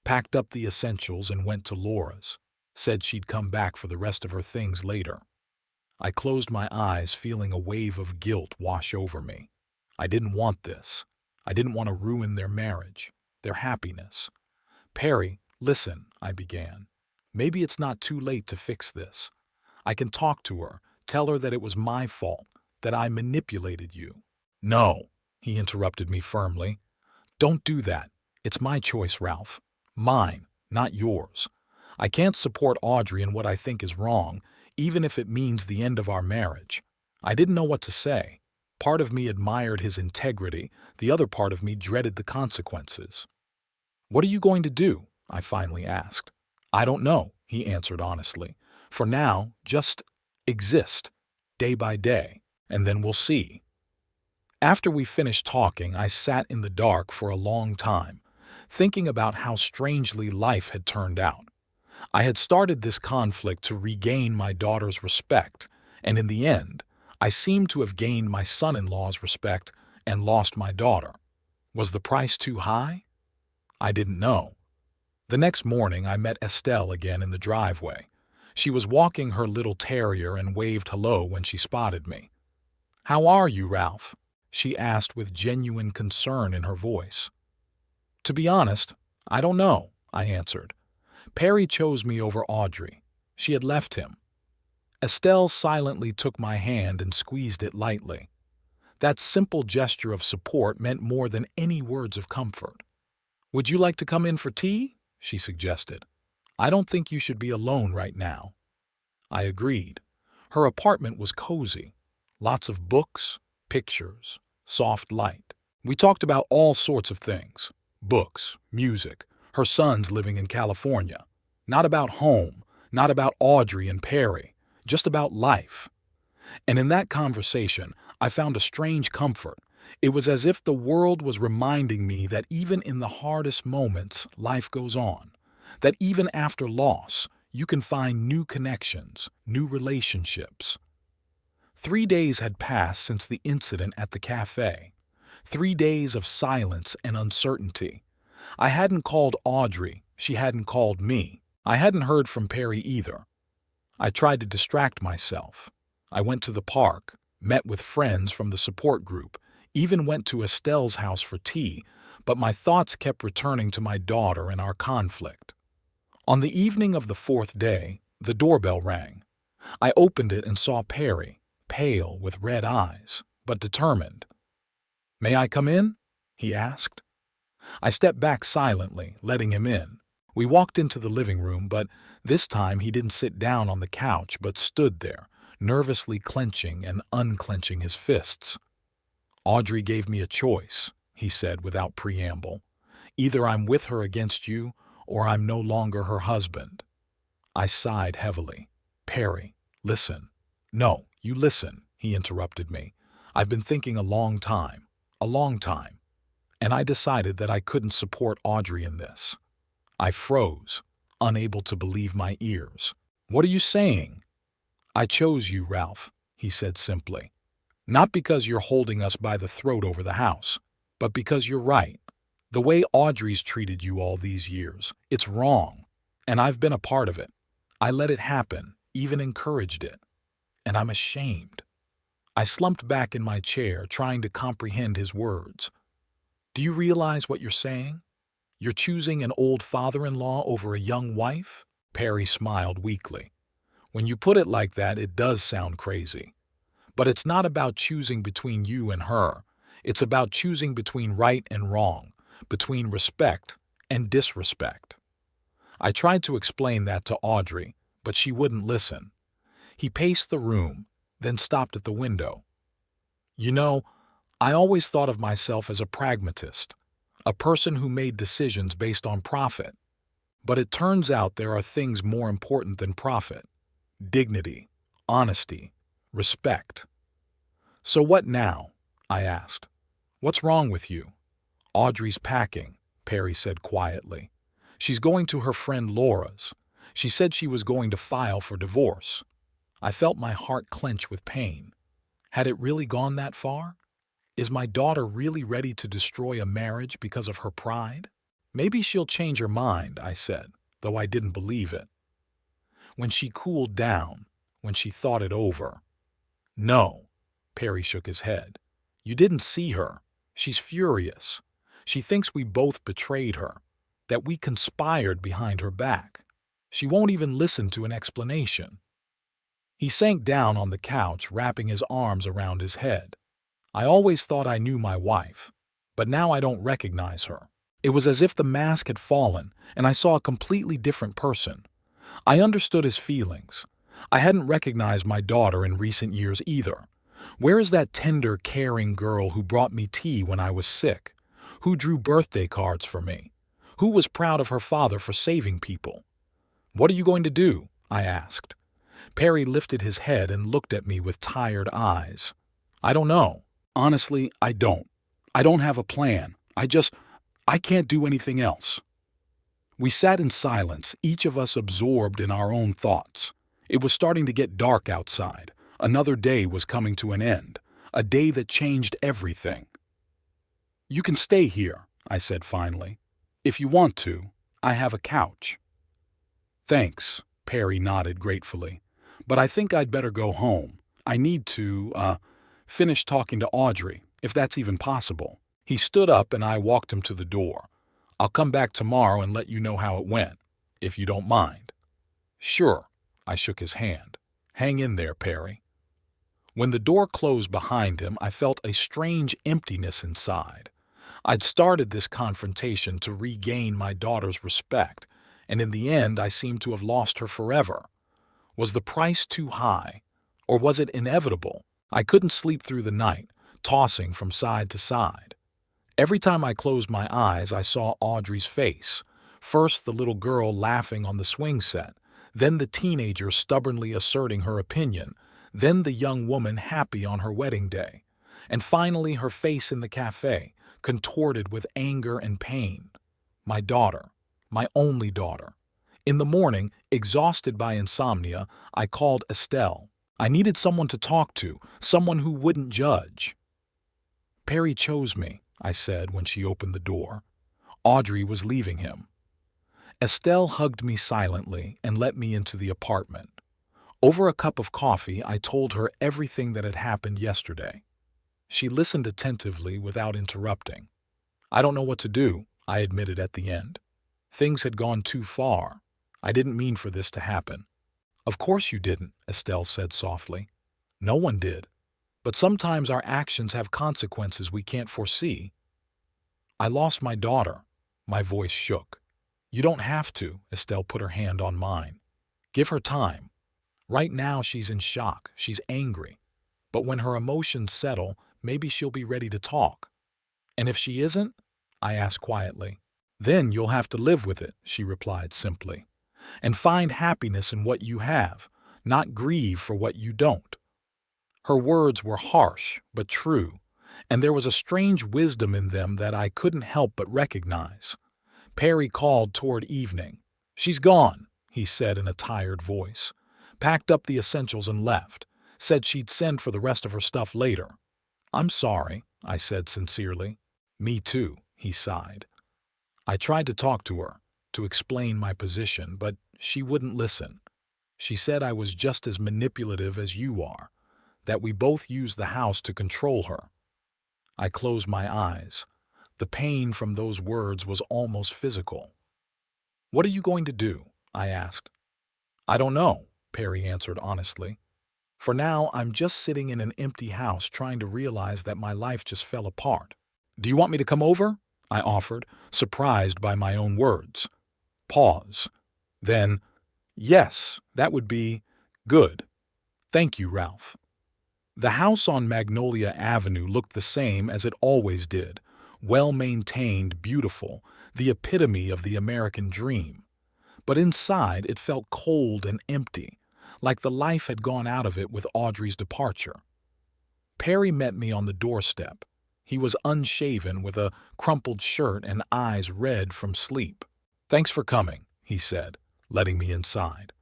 Packed up the essentials and went to Laura's. Said she'd come back for the rest of her things later. I closed my eyes, feeling a wave of guilt wash over me. I didn't want this. I didn't want to ruin their marriage, their happiness. Perry, listen, I began. Maybe it's not too late to fix this. I can talk to her, tell her that it was my fault, that I manipulated you. No, he interrupted me firmly. Don't do that. It's my choice, Ralph. Mine, not yours. I can't support Audrey in what I think is wrong, even if it means the end of our marriage. I didn't know what to say. Part of me admired his integrity, the other part of me dreaded the consequences. What are you going to do? I finally asked. I don't know, he answered honestly. For now, just exist, day by day, and then we'll see. After we finished talking, I sat in the dark for a long time, thinking about how strangely life had turned out. I had started this conflict to regain my daughter's respect, and in the end, I seemed to have gained my son-in-law's respect and lost my daughter. Was the price too high? I didn't know. The next morning, I met Estelle again in the driveway. She was walking her little terrier and waved hello when she spotted me. How are you, Ralph? She asked with genuine concern in her voice. To be honest, I don't know, I answered. Perry chose me over Audrey. She had left him. Estelle silently took my hand and squeezed it lightly. That simple gesture of support meant more than any words of comfort. Would you like to come in for tea? She suggested. I don't think you should be alone right now. I agreed. Her apartment was cozy. Lots of books, pictures, soft light. We talked about all sorts of things. Books, music, Her son's living in California. Not about home, not about Audrey and Perry, just about life. And in that conversation, I found a strange comfort. It was as if the world was reminding me that even in the hardest moments, life goes on. That even after loss, you can find new connections, new relationships. 3 days had passed since the incident at the cafe. 3 days of silence and uncertainty. I hadn't called Audrey, she hadn't called me. I hadn't heard from Perry either. I tried to distract myself. I went to the park, met with friends from the support group, even went to Estelle's house for tea, but my thoughts kept returning to my daughter and our conflict. On the evening of the 4th day, the doorbell rang. I opened it and saw Perry, pale with red eyes, but determined. "May I come in?" he asked. I stepped back silently, letting him in. We walked into the living room, but this time he didn't sit down on the couch but stood there, nervously clenching and unclenching his fists. "Audrey gave me a choice," he said without preamble. "Either I'm with her against you, or I'm no longer her husband." I sighed heavily. "Perry, listen." "No, you listen," he interrupted me. "I've been thinking a long time. And I decided that I couldn't support Audrey in this." I froze, unable to believe my ears. "What are you saying?" "I chose you, Ralph," he said simply. "Not because you're holding us by the throat over the house, but because you're right. The way Audrey's treated you all these years, it's wrong. And I've been a part of it. I let it happen, even encouraged it. And I'm ashamed." I slumped back in my chair, trying to comprehend his words. "Do you realize what you're saying? You're choosing an old father-in-law over a young wife?" Perry smiled weakly. "When you put it like that, it does sound crazy. But it's not about choosing between you and her. It's about choosing between right and wrong, between respect and disrespect." I tried to explain that to Audrey, but she wouldn't listen. He paced the room, then stopped at the window. "You know, I always thought of myself as a pragmatist, a person who made decisions based on profit. But it turns out there are things more important than profit: dignity, honesty, respect." "So what now?" I asked. "What's wrong with you?" "Audrey's packing," Perry said quietly. "She's going to her friend Laura's. She said she was going to file for divorce." I felt my heart clench with pain. Had it really gone that far? Is my daughter really ready to destroy a marriage because of her pride? "Maybe she'll change her mind," I said, though I didn't believe it. "When she cooled down, when she thought it over." "No," Perry shook his head. "You didn't see her. She's furious. She thinks we both betrayed her, that we conspired behind her back. She won't even listen to an explanation." He sank down on the couch, wrapping his arms around his head. "I always thought I knew my wife, but now I don't recognize her." It was as if the mask had fallen, and I saw a completely different person. I understood his feelings. I hadn't recognized my daughter in recent years either. Where is that tender, caring girl who brought me tea when I was sick? Who drew birthday cards for me? Who was proud of her father for saving people? "What are you going to do?" I asked. Perry lifted his head and looked at me with tired eyes. "I don't know. Honestly, I don't. I don't have a plan. I can't do anything else." We sat in silence, each of us absorbed in our own thoughts. It was starting to get dark outside. Another day was coming to an end, a day that changed everything. "You can stay here," I said finally. "If you want to, I have a couch." "Thanks," Perry nodded gratefully. "But I think I'd better go home. I need to, finish talking to Audrey, if that's even possible." He stood up and I walked him to the door. "I'll come back tomorrow and let you know how it went, if you don't mind." "Sure." I shook his hand. "Hang in there, Perry." When the door closed behind him, I felt a strange emptiness inside. I'd started this confrontation to regain my daughter's respect, and in the end I seemed to have lost her forever. Was the price too high? Or was it inevitable? I couldn't sleep through the night, tossing from side to side. Every time I closed my eyes, I saw Audrey's face, First, the little girl laughing on the swing set, then the teenager stubbornly asserting her opinion, then the young woman happy on her wedding day, and finally her face in the cafe, contorted with anger and pain. My daughter, my only daughter. In the morning, exhausted by insomnia, I called Estelle. I needed someone to talk to, someone who wouldn't judge. "Perry chose me," I said when she opened the door. Audrey was leaving him. Estelle hugged me silently and let me into the apartment. Over a cup of coffee, I told her everything that had happened yesterday. She listened attentively without interrupting. "I don't know what to do," I admitted at the end. Things had gone too far. I didn't mean for this to happen. "Of course you didn't," Estelle said softly. "No one did. But sometimes our actions have consequences we can't foresee." "I lost my daughter." My voice shook. "You don't have to," Estelle put her hand on mine. "Give her time. Right now she's in shock, she's angry. But when her emotions settle, maybe she'll be ready to talk." "And if she isn't?" I asked quietly. "Then you'll have to live with it," she replied simply. "And find happiness in what you have, not grieve for what you don't." Her words were harsh, but true, and there was a strange wisdom in them that I couldn't help but recognize. Perry called toward evening. "She's gone," he said in a tired voice. Packed up the essentials and left. Said she'd send for the rest of her stuff later. "I'm sorry," I said sincerely. "Me too," he sighed. I tried to talk to her, to explain my position, but she wouldn't listen. She said I was just as manipulative as you are, that we both used the house to control her. I closed my eyes. The pain from those words was almost physical. "What are you going to do?" I asked. "I don't know," Perry answered honestly. "For now, I'm just sitting in an empty house trying to realize that my life just fell apart." "Do you want me to come over?" I offered, surprised by my own words. Pause. Then, "Yes, that would be good. Thank you, Ralph." The house on Magnolia Avenue looked the same as it always did, well-maintained, beautiful, the epitome of the American dream. But inside it felt cold and empty, like the life had gone out of it with Audrey's departure. Perry met me on the doorstep. He was unshaven with a crumpled shirt and eyes red from sleep. "Thanks for coming," he said, letting me inside.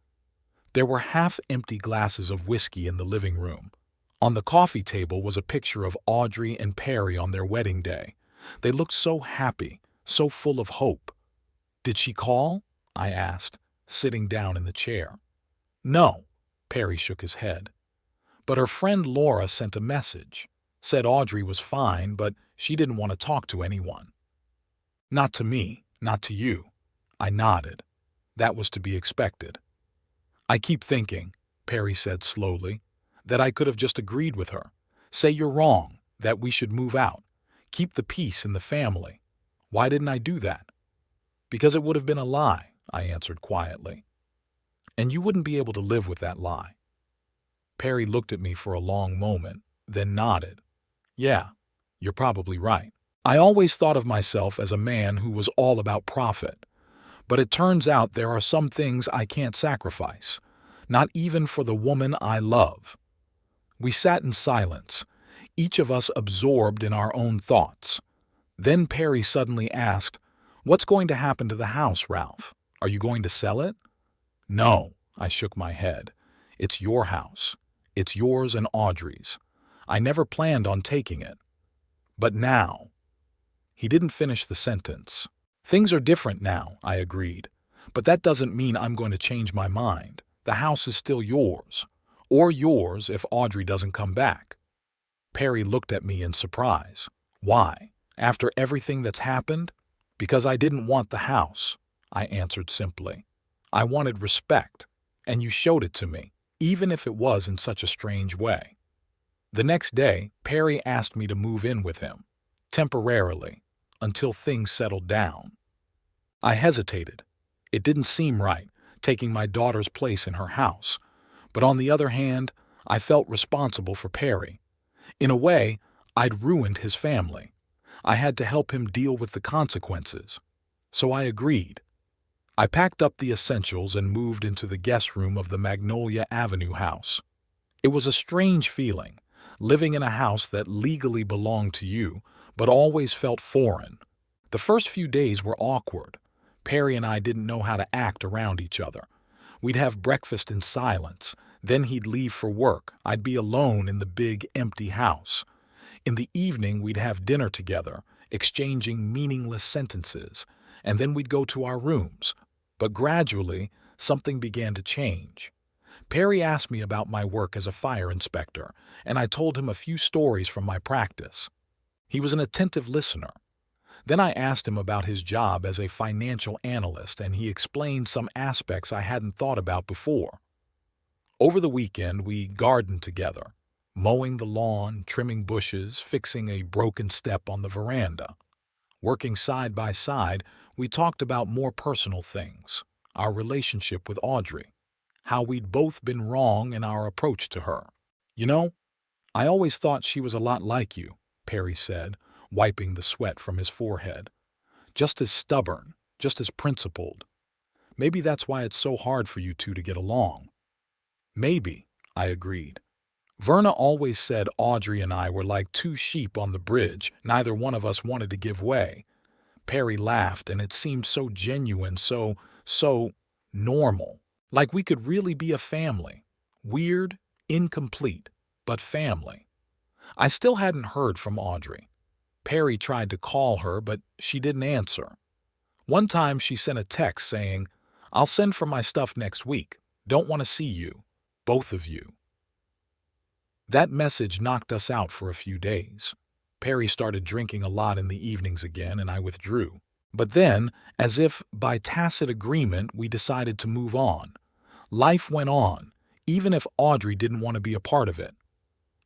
There were half-empty glasses of whiskey in the living room. On the coffee table was a picture of Audrey and Perry on their wedding day. They looked so happy, so full of hope. "Did she call?" I asked, sitting down in the chair. "No," Perry shook his head. "But her friend Laura sent a message. Said Audrey was fine, but she didn't want to talk to anyone." "Not to me, not to you." I nodded. That was to be expected. "I keep thinking," Perry said slowly, "that I could have just agreed with her. Say you're wrong, that we should move out. Keep the peace in the family. Why didn't I do that?" "Because it would have been a lie," I answered quietly. "And you wouldn't be able to live with that lie." Perry looked at me for a long moment, then nodded. "Yeah, you're probably right. I always thought of myself as a man who was all about profit. But it turns out there are some things I can't sacrifice, not even for the woman I love." We sat in silence, each of us absorbed in our own thoughts. Then Perry suddenly asked, "What's going to happen to the house, Ralph? Are you going to sell it?" "No," I shook my head. "It's your house. It's yours and Audrey's. I never planned on taking it. But now—" He didn't finish the sentence. "Things are different now," I agreed. "But that doesn't mean I'm going to change my mind. The house is still yours. Or yours if Audrey doesn't come back." Perry looked at me in surprise. "Why? After everything that's happened?" "Because I didn't want the house," I answered simply. "I wanted respect, and you showed it to me, even if it was in such a strange way." The next day, Perry asked me to move in with him, temporarily, until things settled down. I hesitated. It didn't seem right, taking my daughter's place in her house. But on the other hand, I felt responsible for Perry. In a way, I'd ruined his family. I had to help him deal with the consequences. So I agreed. I packed up the essentials and moved into the guest room of the Magnolia Avenue house. It was a strange feeling, living in a house that legally belonged to you, but always felt foreign. The first few days were awkward. Perry and I didn't know how to act around each other. We'd have breakfast in silence, then he'd leave for work. I'd be alone in the big, empty house. In the evening, we'd have dinner together, exchanging meaningless sentences, and then we'd go to our rooms. But gradually, something began to change. Perry asked me about my work as a fire inspector, and I told him a few stories from my practice. He was an attentive listener. Then I asked him about his job as a financial analyst, and he explained some aspects I hadn't thought about before. Over the weekend, we gardened together, mowing the lawn, trimming bushes, fixing a broken step on the veranda. Working side by side, we talked about more personal things, our relationship with Audrey, how we'd both been wrong in our approach to her. You know, I always thought she was a lot like you, Perry said, wiping the sweat from his forehead. Just as stubborn, just as principled. Maybe that's why it's so hard for you two to get along. Maybe, I agreed. Verna always said Audrey and I were like two sheep on the bridge. Neither one of us wanted to give way. Perry laughed, and it seemed so genuine, so normal. Like we could really be a family. Weird, incomplete, but family. I still hadn't heard from Audrey. Perry tried to call her, but she didn't answer. One time she sent a text saying, "I'll send for my stuff next week. Don't want to see you. Both of you." That message knocked us out for a few days. Perry started drinking a lot in the evenings again, and I withdrew. But then, as if by tacit agreement, we decided to move on. Life went on, even if Audrey didn't want to be a part of it.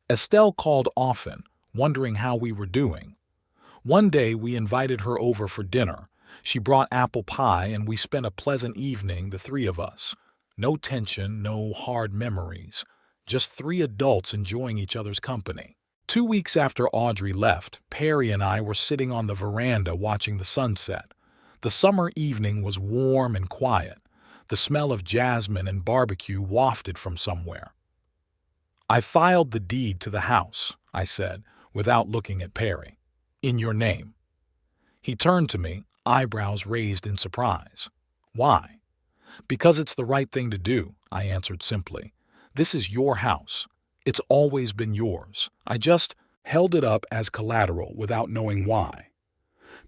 Estelle called often, wondering how we were doing. One day we invited her over for dinner. She brought apple pie, and we spent a pleasant evening, the three of us. No tension, no hard memories. Just three adults enjoying each other's company. 2 weeks after Audrey left, Perry and I were sitting on the veranda watching the sunset. The summer evening was warm and quiet. The smell of jasmine and barbecue wafted from somewhere. "I filed the deed to the house," I said, without looking at Perry. "In your name." He turned to me, eyebrows raised in surprise. "Why?" "Because it's the right thing to do," I answered simply. "This is your house. It's always been yours. I just held it up as collateral without knowing why."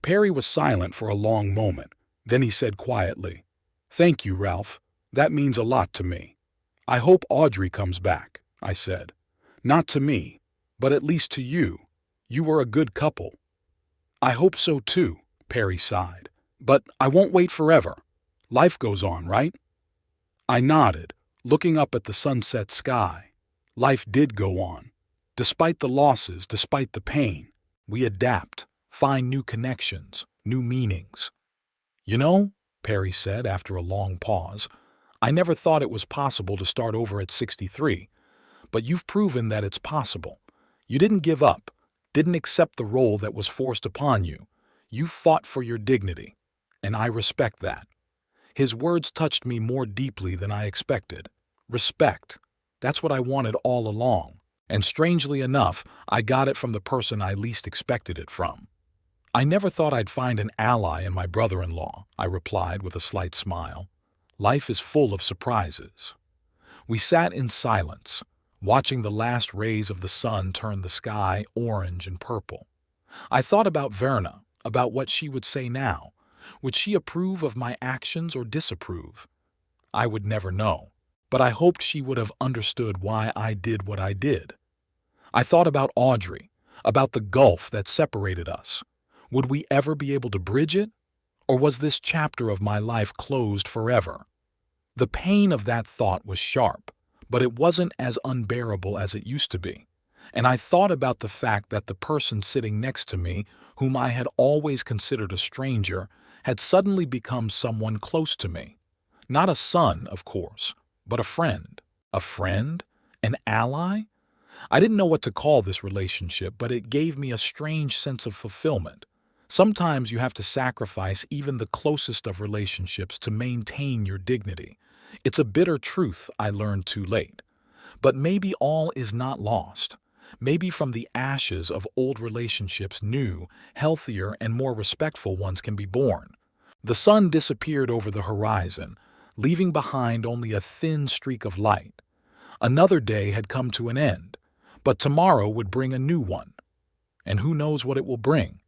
Perry was silent for a long moment. Then he said quietly, "Thank you, Ralph. That means a lot to me." "I hope Audrey comes back," I said. "Not to me, but at least to you. You were a good couple." "I hope so too," Perry sighed. "But I won't wait forever. Life goes on, right?" I nodded, looking up at the sunset sky. Life did go on. Despite the losses, despite the pain, we adapt, find new connections, new meanings. "You know," Perry said after a long pause, "I never thought it was possible to start over at 63, but you've proven that it's possible. You didn't give up, didn't accept the role that was forced upon you. You fought for your dignity, and I respect that." His words touched me more deeply than I expected. Respect. That's what I wanted all along. And strangely enough, I got it from the person I least expected it from. "I never thought I'd find an ally in my brother-in-law," I replied with a slight smile. "Life is full of surprises." We sat in silence, watching the last rays of the sun turn the sky orange and purple. I thought about Verna, about what she would say now. Would she approve of my actions or disapprove? I would never know, but I hoped she would have understood why I did what I did. I thought about Audrey, about the gulf that separated us. Would we ever be able to bridge it? Or was this chapter of my life closed forever? The pain of that thought was sharp, but it wasn't as unbearable as it used to be. And I thought about the fact that the person sitting next to me, whom I had always considered a stranger, had suddenly become someone close to me. Not a son, of course, but a friend. A friend? An ally? I didn't know what to call this relationship, but it gave me a strange sense of fulfillment. Sometimes you have to sacrifice even the closest of relationships to maintain your dignity. It's a bitter truth I learned too late. But maybe all is not lost. Maybe from the ashes of old relationships, new, healthier, and more respectful ones can be born. The sun disappeared over the horizon, leaving behind only a thin streak of light. Another day had come to an end, but tomorrow would bring a new one. And who knows what it will bring?